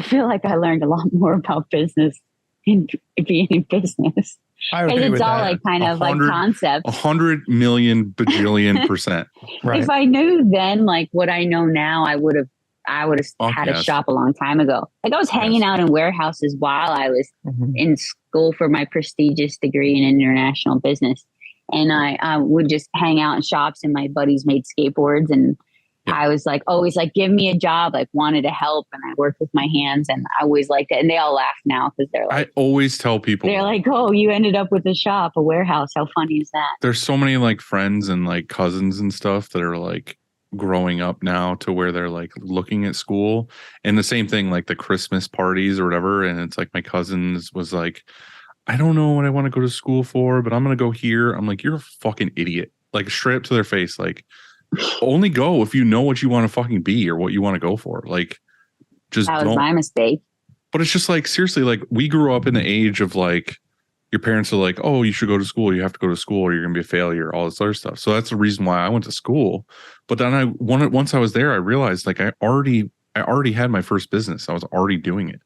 feel like I learned a lot more about business in being in business. I agree with it's all that. like kind of like concepts. 100 million bajillion percent. Right. If I knew then like what I know now, I would have had a shop a long time ago. Like I was hanging out in warehouses while I was in school for my prestigious degree in international business. And I would just hang out in shops, and my buddies made skateboards, and I was like, always like, give me a job, like wanted to help. And I worked with my hands, and I always liked it. And they all laugh now because they're like, I always tell people, they're like, oh, you ended up with a shop, a warehouse. How funny is that? There's so many like friends and like cousins and stuff that are like growing up now to where they're like looking at school, and the same thing, like the Christmas parties or whatever. And it's like my cousins was like, I don't know what I want to go to school for, but I'm going to go here. I'm like, you're a fucking idiot. Like straight up to their face. Like only go if you know what you want to fucking be or what you want to go for. Like just that was my mistake. But it's just like, seriously, like we grew up in the age of like, your parents are like, oh, you should go to school. You have to go to school or you're going to be a failure, all this other stuff. So that's the reason why I went to school. But then once I was there, I realized like I already had my first business. I was already doing it.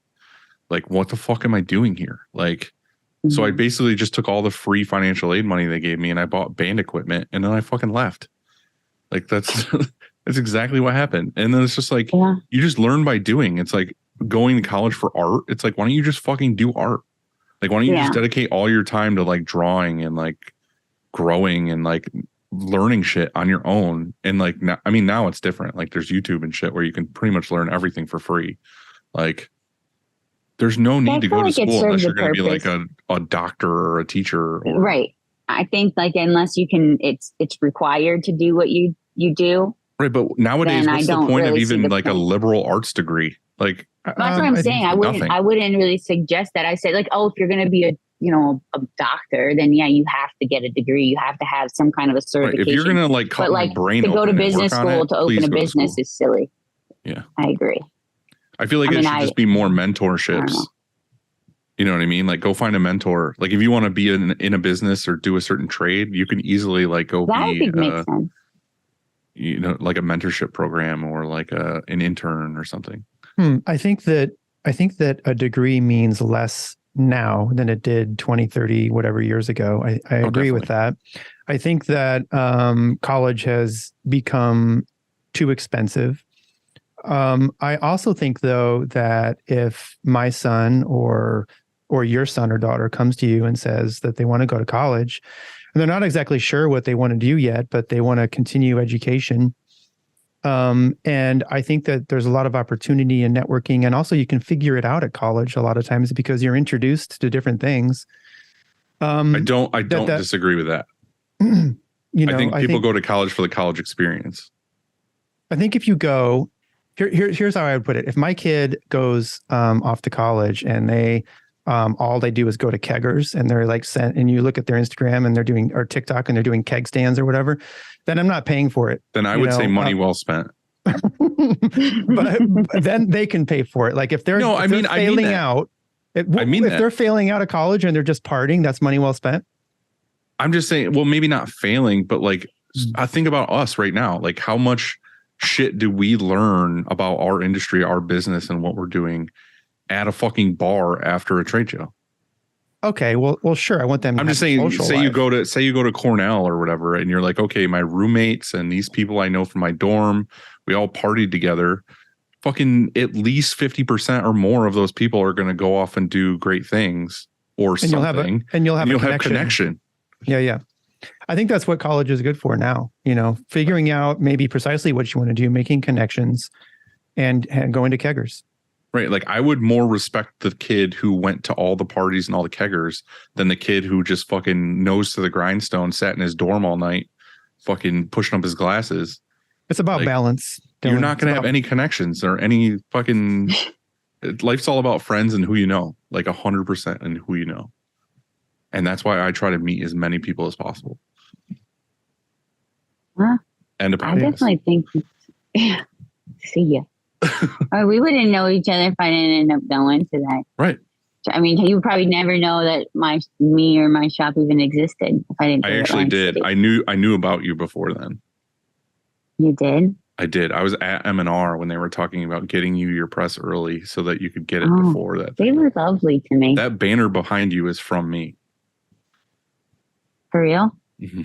Like, what the fuck am I doing here? Like, so I basically just took all the free financial aid money they gave me and I bought band equipment, and then I fucking left. Like that's exactly what happened. And then it's just like, you just learn by doing. It's like going to college for art. It's like, why don't you just fucking do art? Like, why don't you just dedicate all your time to like drawing and like growing and like learning shit on your own? And like, now it's different. Like there's YouTube and shit where you can pretty much learn everything for free. Like there's no need to go to school unless you're going to be like a doctor or a teacher. Right. I think like, unless you can, it's required to do what you do. Right. But nowadays, what's the point of even like a liberal arts degree? Like, that's what I'm saying. I wouldn't really suggest that. I say like, oh, if you're going to be a doctor, then you have to get a degree. You have to have some kind of a certification. Right. If you're going to like cut my brain to go to business school to open a business is silly. Yeah, I agree. I feel like it should just be more mentorships. You know what I mean? Like go find a mentor. Like if you want to be in a business or do a certain trade, you can easily like go be makes sense. Like a mentorship program or like an intern or something. I think that a degree means less now than it did 20, 30, whatever years ago. I agree with that. I think that college has become too expensive. I also think, though, that if my son or your son or daughter comes to you and says that they want to go to college, and they're not exactly sure what they want to do yet, but they want to continue education. And I think that there's a lot of opportunity in networking, and also you can figure it out at college a lot of times because you're introduced to different things. I don't disagree with that. I think people go to college for the college experience. I think if you go, here's how I would put it. If my kid goes off to college and they all they do is go to keggers and they're like sent, and you look at their Instagram and they're doing, or TikTok, and they're doing keg stands or whatever, then I'm not paying for it. Then I would say money well spent. but then they can pay for it. Like if they're, No, if I they're mean failing that. out, if that. they're failing out of college and they're just partying, that's money well spent. I'm just saying, well, maybe not failing, but like I think about us right now. Like how much shit do we learn about our industry, our business, and what we're doing at a fucking bar after a trade show? Okay, well, sure. I want them. I'm just saying, say you go to Cornell or whatever, and you're like, okay, my roommates and these people I know from my dorm, we all partied together. Fucking at least 50% or more of those people are going to go off and do great things or and something. You'll have a connection. Yeah. I think that's what college is good for now. You know, figuring out maybe precisely what you want to do, making connections, and going to keggers. Right. Like I would more respect the kid who went to all the parties and all the keggers than the kid who just fucking nose to the grindstone, sat in his dorm all night, fucking pushing up his glasses. It's about like, balance. Dylan. You're not going to have any connections or any fucking. Life's all about friends and who you know, like 100% and who you know. And that's why I try to meet as many people as possible. Huh? And I definitely think. Yeah. See ya. We wouldn't know each other if I didn't end up going to that. Right. I mean, you would probably never know that me or my shop even existed if I didn't. I actually did. I knew about you before then. You did? I did. I was at M&R when they were talking about getting you your press early so that you could get it before that. They were lovely to me. That banner behind you is from me. For real? Mm-hmm.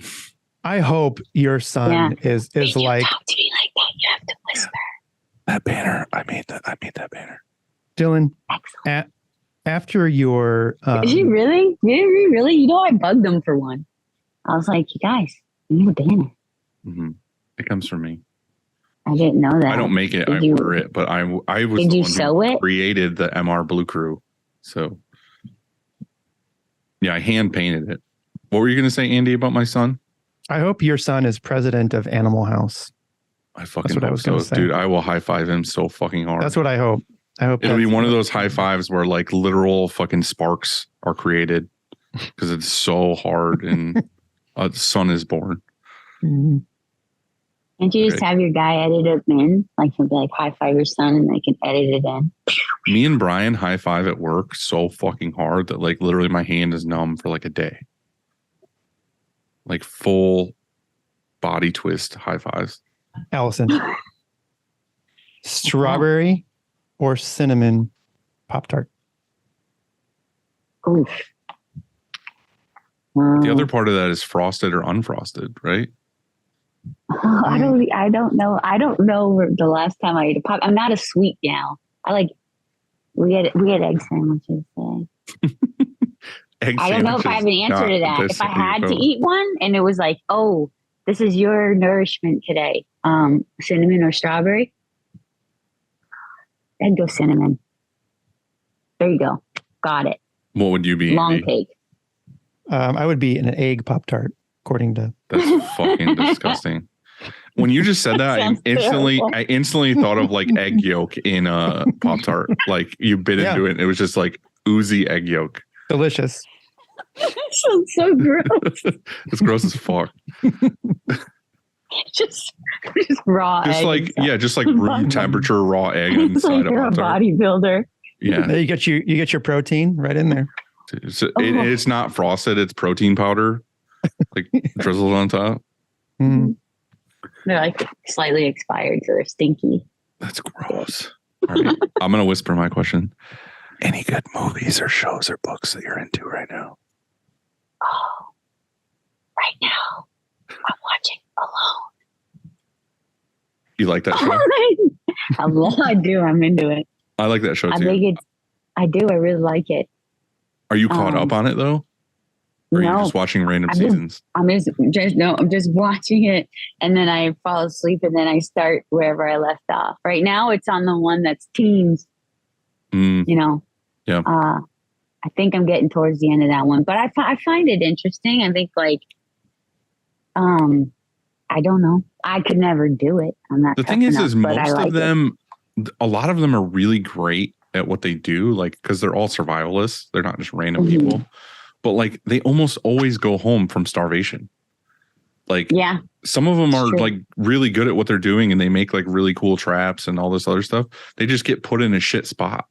I hope your son is When you like. talk to me like that, you have to whisper. That banner, I made that banner. Dylan, Excellent. after your Is he really? Really? You know, I bugged them for one. I was like, you guys, you need a banner. Mm-hmm. It comes from me. I didn't know that. I don't make it. I order it, but I was Did the you one sew who it? created the MR Blue Crew. So yeah, I hand painted it. What were you going to say, Andy, about my son? I hope your son is president of Animal House. I fucking what I hope was so, gonna say. dude. I will high five him so fucking hard. That's what I hope. I hope It'll be one of those high fives where like literal fucking sparks are created because it's so hard and a son is born. Mhm. Can't you just have your guy edit it in? Like he'll be like, high five your son, and they can edit it in. Me and Brian high five at work so fucking hard that like literally my hand is numb for like a day. Like full body twist high fives. Allison. Strawberry or cinnamon Pop-Tart? Oof. The other part of that is frosted or unfrosted, right? I don't know. I don't know the last time I ate a pop. I'm not a sweet gal. We had egg sandwiches today. I don't know if I have an answer to that. If I had to eat one and it was like, oh, this is your nourishment today, cinnamon or strawberry, I'd go cinnamon. There you go. Got it. What would you be? Long Andy? cake. I would be an egg Pop-Tart, according to. That's fucking disgusting. When you just said that, I instantly thought of like egg yolk in a Pop-Tart. Like you bit into it and it was just like oozy egg yolk. Delicious. Sounds so gross. It's gross as fuck. just raw Just egg. like just like room temperature raw egg inside like of you're a Pop-Tart. bodybuilder. Yeah. You get your protein right in there. It's not frosted, it's protein powder. Like drizzled on top. Mm. They're like slightly expired, so they're stinky. That's gross. All right. I'm gonna whisper my question. Any good movies or shows or books that you're into right now? Oh, right now I'm watching Alone. You like that show? I do. I'm into it. I like that show I too. think I do. I really like it. Are you caught up on it though? Or are you No, just watching random seasons? I'm just watching it, and then I fall asleep, and then I start wherever I left off. Right now, it's on the one that's teens. Mm, You know. Yeah. I think I'm getting towards the end of that one, but I find it interesting. I think I don't know. I could never do it. I'm not. the thing is most of them, a lot of them are really great at what they do, like because they're all survivalists. They're not just random people, but like they almost always go home from starvation. Like, Yeah. some of them are True. like really good at what they're doing and they make like really cool traps and all this other stuff. They just get put in a shit spot.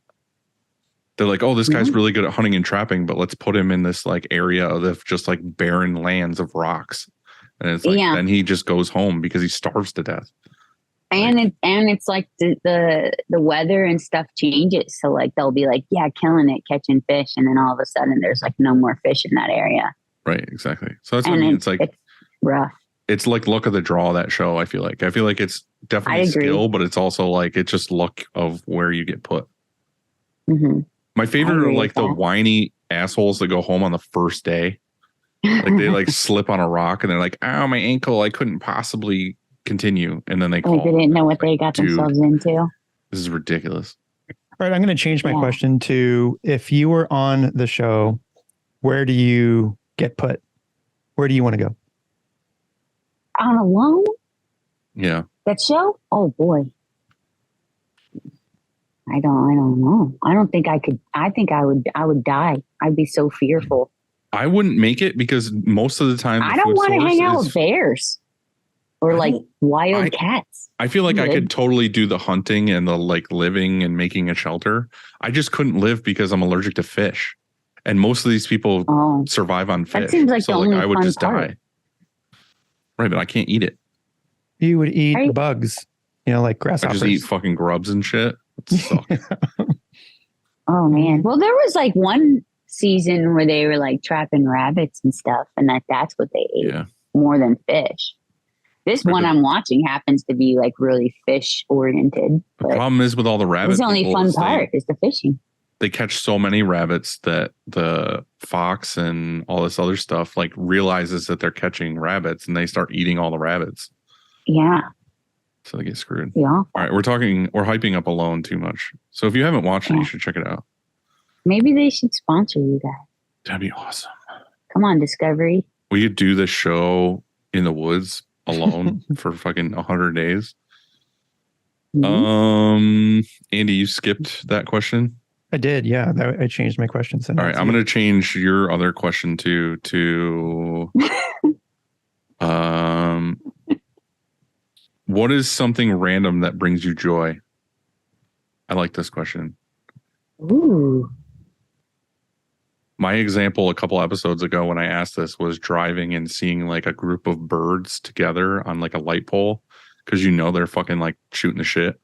They're like, oh, this guy's really good at hunting and trapping, but let's put him in this like area of just like barren lands of rocks. And it's like, then he just goes home because he starves to death. And it's like the weather and stuff changes. So like they'll be like, yeah, killing it, catching fish, and then all of a sudden there's like no more fish in that area. Right, exactly. So that's what I mean. It's like it's rough. It's like luck of the draw, that show. I feel like it's definitely skill, but it's also like it's just luck of where you get put. Mm-hmm. My favorite are like the whiny assholes that go home on the first day. Like they like slip on a rock and they're like, "Oh, my ankle! I couldn't possibly continue." And then they call. They didn't know what they got themselves into. This is ridiculous. All right, I'm going to change my question to: if you were on the show, where do you get put? Where do you want to go? On alone? Yeah. That show? Oh boy. I don't know. I don't think I could. I think I would die. I'd be so fearful. I wouldn't make it because most of the time I don't want to hang out with bears or like wild cats. I feel like I could totally do the hunting and the like living and making a shelter. I just couldn't live because I'm allergic to fish. And most of these people survive on fish. That seems like so the like only I would fun just part. die. Right, but I can't eat it. You would eat bugs, like grasshoppers. I just eat fucking grubs and shit. Oh man. Well, there was like one season where they were like trapping rabbits and stuff, and that's what they ate more than fish. This one I'm watching happens to be like really fish oriented. The problem is with all the rabbits. The only fun part is the fishing. They catch so many rabbits that the fox and all this other stuff like realizes that they're catching rabbits and they start eating all the rabbits. Yeah. So they get screwed. Yeah. All right. We're hyping up Alone too much. So if you haven't watched it, you should check it out. Maybe they should sponsor you guys. That'd be awesome. Come on, Discovery. We could do this show in the woods alone for fucking 100 days. Mm-hmm. Andy, you skipped that question. I did, yeah. I changed my question. So all right, I'm going to change your other question to what is something random that brings you joy? I like this question. Ooh. My example a couple episodes ago when I asked this was driving and seeing like a group of birds together on like a light pole because they're fucking like shooting the shit.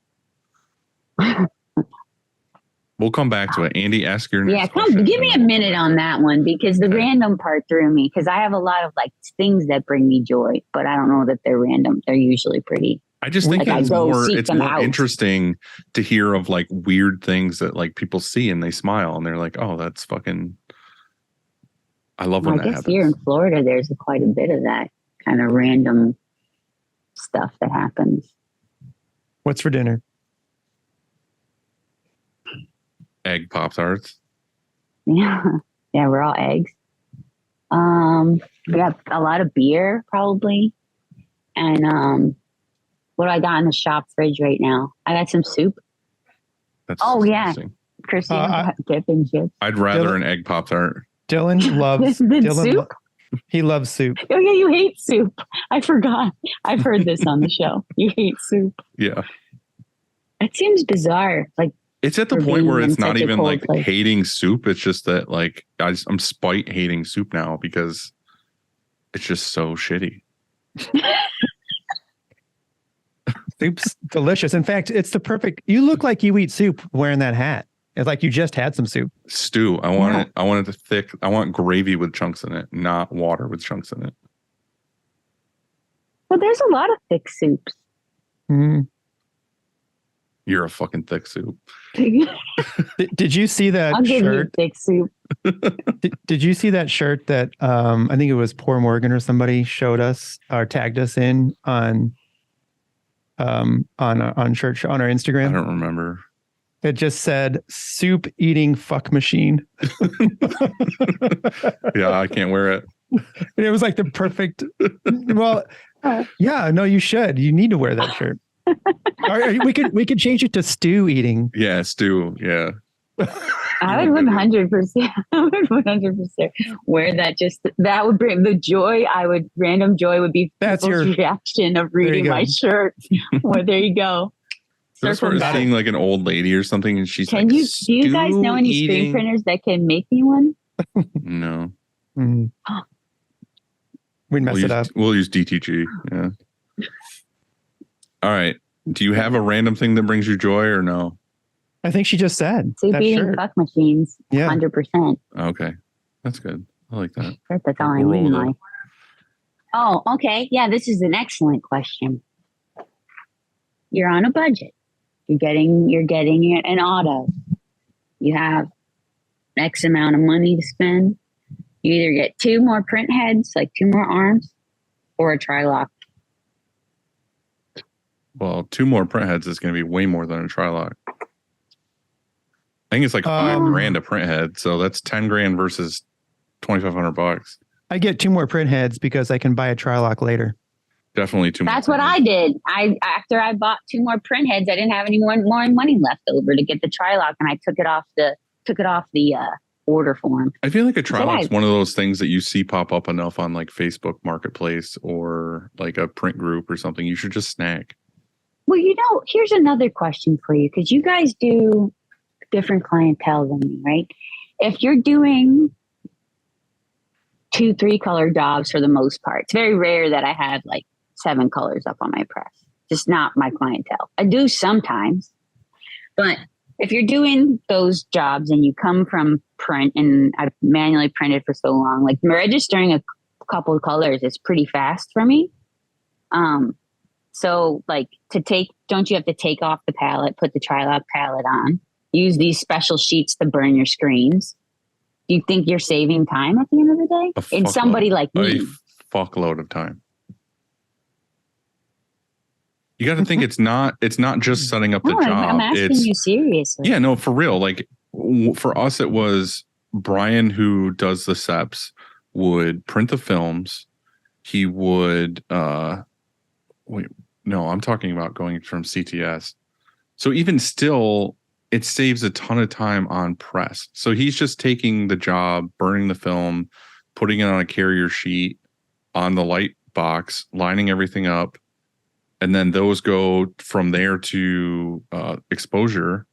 We'll come back to it. Andy, ask your next question. Give me a minute on that one because the random part threw me because I have a lot of like things that bring me joy, but I don't know that they're random. They're usually pretty. I just think it's more interesting to hear of like weird things that like people see and they smile and they're like, oh, that's fucking. I love when that happens. Here in Florida, there's quite a bit of that kind of random stuff that happens. What's for dinner? Egg Pop-Tarts. Yeah. Yeah, we're all eggs. We got a lot of beer probably. And what do I got in the shop fridge right now? I got some soup. That's disgusting. Christina dip and chips. I'd rather an egg Pop-Tart. Dylan loves soup. He loves soup. Oh yeah, you hate soup. I forgot. I've heard this on the show. You hate soup. Yeah. It seems bizarre. Like it's at the point where it's not even like hating soup. It's just that like I'm spite hating soup now because it's just so shitty. Soup's delicious. In fact, it's the perfect. You look like you eat soup wearing that hat. It's like you just had some soup. Stew. I want it. I want it thick. I want gravy with chunks in it, not water with chunks in it. Well, there's a lot of thick soups. Mm. You're a fucking thick soup. Did you see that I'll give shirt? You thick soup. Did you see that shirt that I think it was Poor Morgan or somebody showed us or tagged us in on church on our Instagram? I don't remember. It just said soup eating fuck machine. Yeah, I can't wear it. And it was like the perfect. Well, yeah, no, you should. You need to wear that shirt. We could change it to stew eating. Yeah, stew. Yeah. I would 100%. I would 100% wear that. That would bring the joy. Random joy would be That's people's your- reaction of you reading go. my shirt. Well, there you go. Just Circle sort of back. seeing like an old lady or something, and she's Do like, you guys know any screen eating? printers that can make me one? No. Mm. We'd mess it up. We'll use DTG. Yeah. All right. Do you have a random thing that brings you joy or no? I think she just said Soup that eating shirt. fuck machines. Yeah. 100%. Okay. That's good. I like that. That's all I We'll roll need in with it. life. Oh, okay. Yeah, this is an excellent question. You're on a budget. You're getting an auto. You have X amount of money to spend. You either get 2 more print heads, like 2 more arms, or a tri-lock. Well, 2 more print heads is going to be way more than a tri-lock. I think it's like $5,000 a print head. So that's 10 grand versus $2,500. I get 2 more print heads because I can buy a tri-lock later. Definitely 2 more. That's what I did. After I bought 2 more print heads, I didn't have any more money left over to get the tri-lock, and I took it off the order form. I feel like a tri-lock is I- one of those things that you see pop up enough on like Facebook Marketplace or like a print group or something. You should just snag. Well, here's another question for you, because you guys do different clientele than me, right? If you're doing 2-3 color jobs for the most part, it's very rare that I have like 7 colors up on my press. Just not my clientele. I do sometimes, but if you're doing those jobs and you come from print, and I've manually printed for so long, like registering a couple of colors is pretty fast for me. So like don't you have to take off the palette, put the tri-lock palette on, use these special sheets to burn your screens? Do you think you're saving time at the end of the day? In somebody like me. A fuckload of time. You got to think it's not just setting up the No, job. I'm asking It's you seriously. yeah, no, for real. Like for us, it was Brian who does the SEPs would print the films. He would wait, no, I'm talking about going from CTS. So even still, it saves a ton of time on press. So he's just taking the job, burning the film, putting it on a carrier sheet on the light box, lining everything up. And then those go from there to exposure,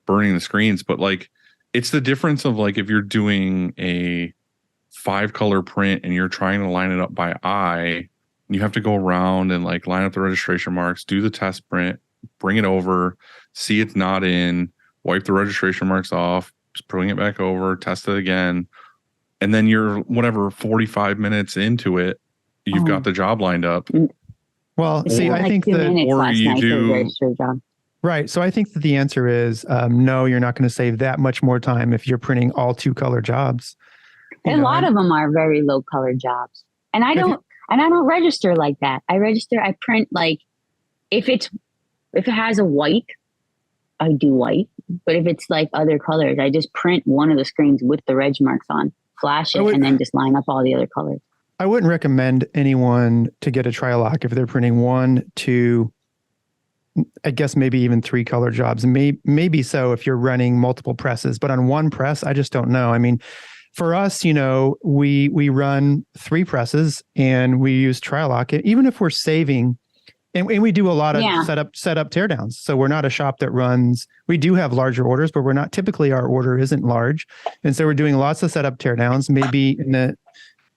burning the screens. But like, it's the difference of like, if you're doing a 5-color print and you're trying to line it up by eye, you have to go around and like line up the registration marks, do the test print, bring it over, see it's not in, wipe the registration marks off, just bring it back over, test it again. And then you're 45 minutes into it, you've got the job lined up. Well, see, I Like think 2 that minutes or last you night for do- the register job. right. So I think that the answer is no. You're not going to save that much more time if you're printing all 2-color jobs. You A know, lot of them are very low color jobs, and I don't register like that. I print like if it has a white, I do white. But if it's like other colors, I just print one of the screens with the reg marks on, flash it, and then just line up all the other colors. I wouldn't recommend anyone to get a tri-lock if they're printing 1, 2, I guess maybe even 3-color jobs. Maybe so if you're running multiple presses, but on one press, I just don't know. I mean, for us, we run 3 presses and we use tri-lock. Even if we're saving, and we do a lot of setup teardowns. So we're not a shop that runs. We do have larger orders, but we're not. Typically, our order isn't large, and so we're doing lots of setup teardowns. Maybe in the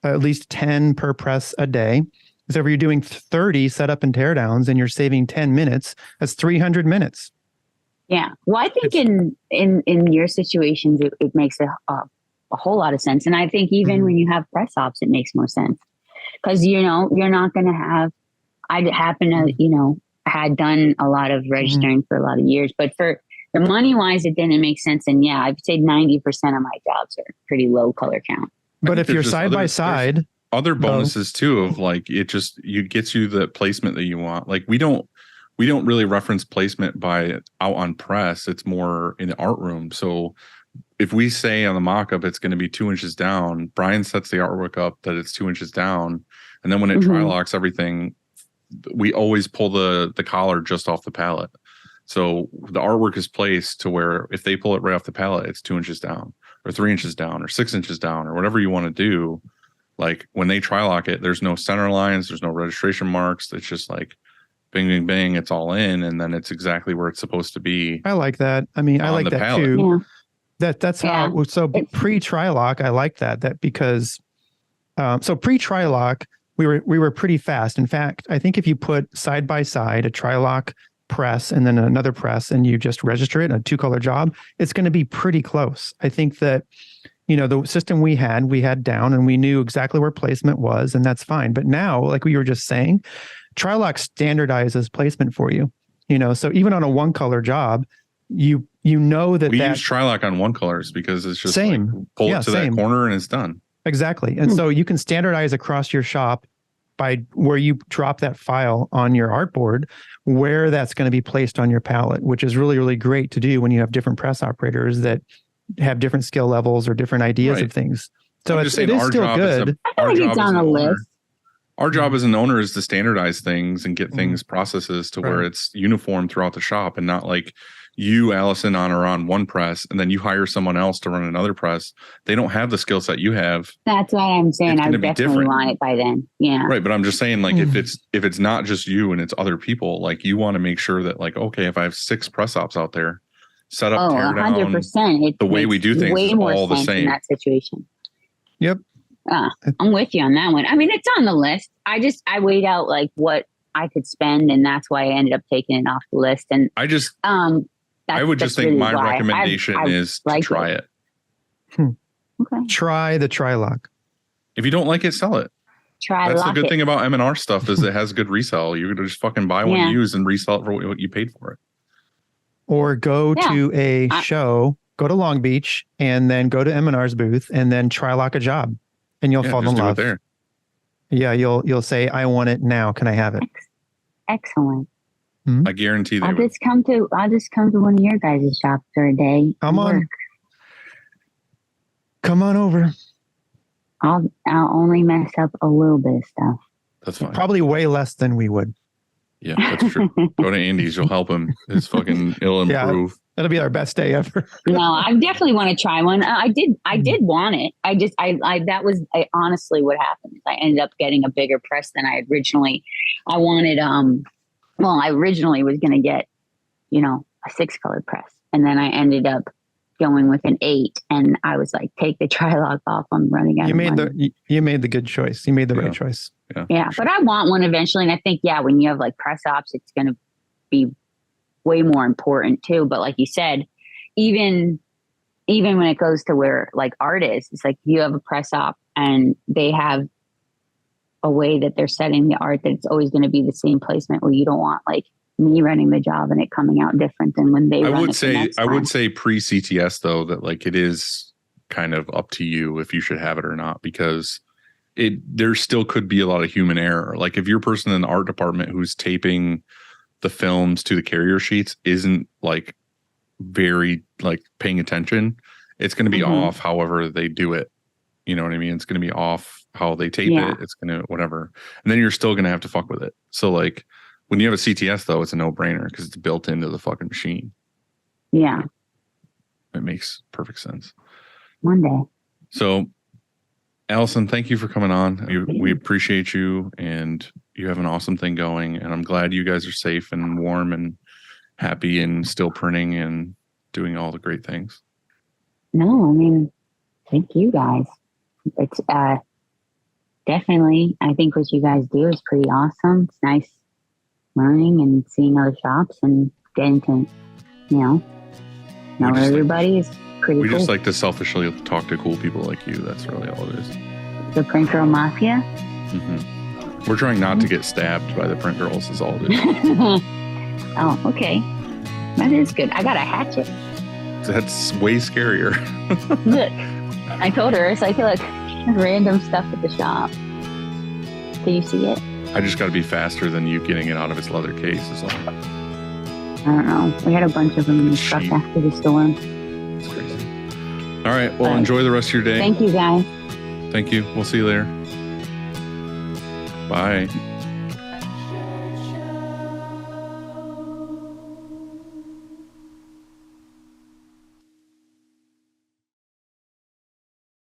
at least 10 per press a day. So if you're doing 30 setup and teardowns and you're saving 10 minutes, that's 300 minutes. Yeah. Well, I think in your situations, it makes a whole lot of sense. And I think even when you have press ops, it makes more sense because, you're not going to have, I happen to, had done a lot of registering for a lot of years, but for the money wise, it didn't make sense. And yeah, I'd say 90% of my jobs are pretty low color count. But if there's you're just side by side, other bonuses too of like it gets you the placement that you want. Like we don't really reference placement by out on press. It's more in the art room. So if we say on the mock-up it's going to be 2 inches down, Brian sets the artwork up that it's 2 inches down, and then when it tri-locks everything, we always pull the collar just off the pallet. So the artwork is placed to where if they pull it right off the pallet, it's 2 inches down or 3 inches down or 6 inches down or whatever you want to do. Like when they tri-lock it, there's no center lines, there's no registration marks. It's just like bing, bing, bing. It's all in, and then it's exactly where it's supposed to be. I like that. I mean, I like that pallet. too. Yeah. That's how. So pre-tri-lock, I like that because so pre-tri-lock, we were pretty fast. In fact, I think if you put side by side a tri-lock press and then another press, and you just register it in a 2-color job, it's going to be pretty close. I think that. The system we had down and we knew exactly where placement was, and that's fine. But now, like we were just saying, Tri-Lock standardizes placement for you. So even on a 1-color job, you know that we use Tri-Lock on 1-colors because it's just same. Like, pull it to that corner and it's done. Exactly. And so you can standardize across your shop by where you drop that file on your artboard, where that's going to be placed on your pallet, which is really, really great to do when you have different press operators that have different skill levels or different ideas of things. So it is still good. I feel like it's on the list. Our job as an owner is to standardize things and get things processes to where it's uniform throughout the shop, and not like you, Allison, are on one press and then you hire someone else to run another press. They don't have the skill set you have. That's what I'm saying. I would definitely want it by then. Yeah. Right. But I'm just saying, like, if it's not just you and it's other people, like, you want to make sure that, like, okay, if I have 6 press ops out there, set up, tear down, 100%. the way we do things is all the same. In that situation. Yep. I'm with you on that one. I mean, it's on the list. I weighed out like what I could spend, and that's why I ended up taking it off the list. And I would just think really my recommendation is to try it. Okay. Try the Tri-Lock. If you don't like it, sell it. That's the good thing about M&R stuff is it has good resale. You could just fucking buy one used and resell it for what you paid for it. Or go to a show, go to Long Beach, and then go to M&R's booth, and then Tri-Lock a job, and you'll fall in love. There. Yeah, you'll say, "I want it now. Can I have it?" Excellent. Mm-hmm. I guarantee I'll just come to one of your guys' shops for a day. Come on over. I'll only mess up a little bit of stuff. That's fine. Probably way less than we would. Yeah, that's true. Go to Andy's, you'll help him. It'll improve. Yeah, that'll be our best day ever. No, I definitely want to try one. I did want it. That was honestly what happened. I ended up getting a bigger press than I originally. I wanted. I originally was going to get, a 6-color press, and then I ended up going with an 8, and I was like, take the Tri-Lock off. I'm running out. You made the good choice. You made the right choice. Yeah, but I want one eventually, and I think when you have like press ops, it's going to be way more important too. But like you said, even when it goes to where like art is, it's like you have a press op and they have a way that they're setting the art that it's always going to be the same placement, where you don't want like me running the job and it coming out different than when they. I would say pre-CTS though that like it is kind of up to you if you should have it or not, because there still could be a lot of human error. Like if your person in the art department who's taping the films to the carrier sheets isn't like very like paying attention, it's going to be off however they do it. You know what I mean? It's going to be off how they tape it. It's going to whatever. And then you're still going to have to fuck with it. So like when you have a CTS though, it's a no-brainer because it's built into the fucking machine. Yeah. It makes perfect sense. One day. So Allison, thank you for coming on. We appreciate you, and you have an awesome thing going. And I'm glad you guys are safe and warm and happy and still printing and doing all the great things. No, I mean, thank you guys. It's definitely, I think what you guys do is pretty awesome. It's nice learning and seeing other shops and getting to, know everybody is pretty cool. We just like to selfishly talk to cool people like you. That's really all it is. The Print Girl Mafia? Mm-hmm. We're trying not to get stabbed by the print girls is all it is. Oh, okay. That is good. I got a hatchet. That's way scarier. Look, I told her, it's like, look, random stuff at the shop. Can you see it? I just got to be faster than you getting it out of its leather case is all. I don't know. We had a bunch of them in the truck after the storm. It's crazy. All right. Well, enjoy the rest of your day. Thank you, guys. Thank you. We'll see you later. Bye.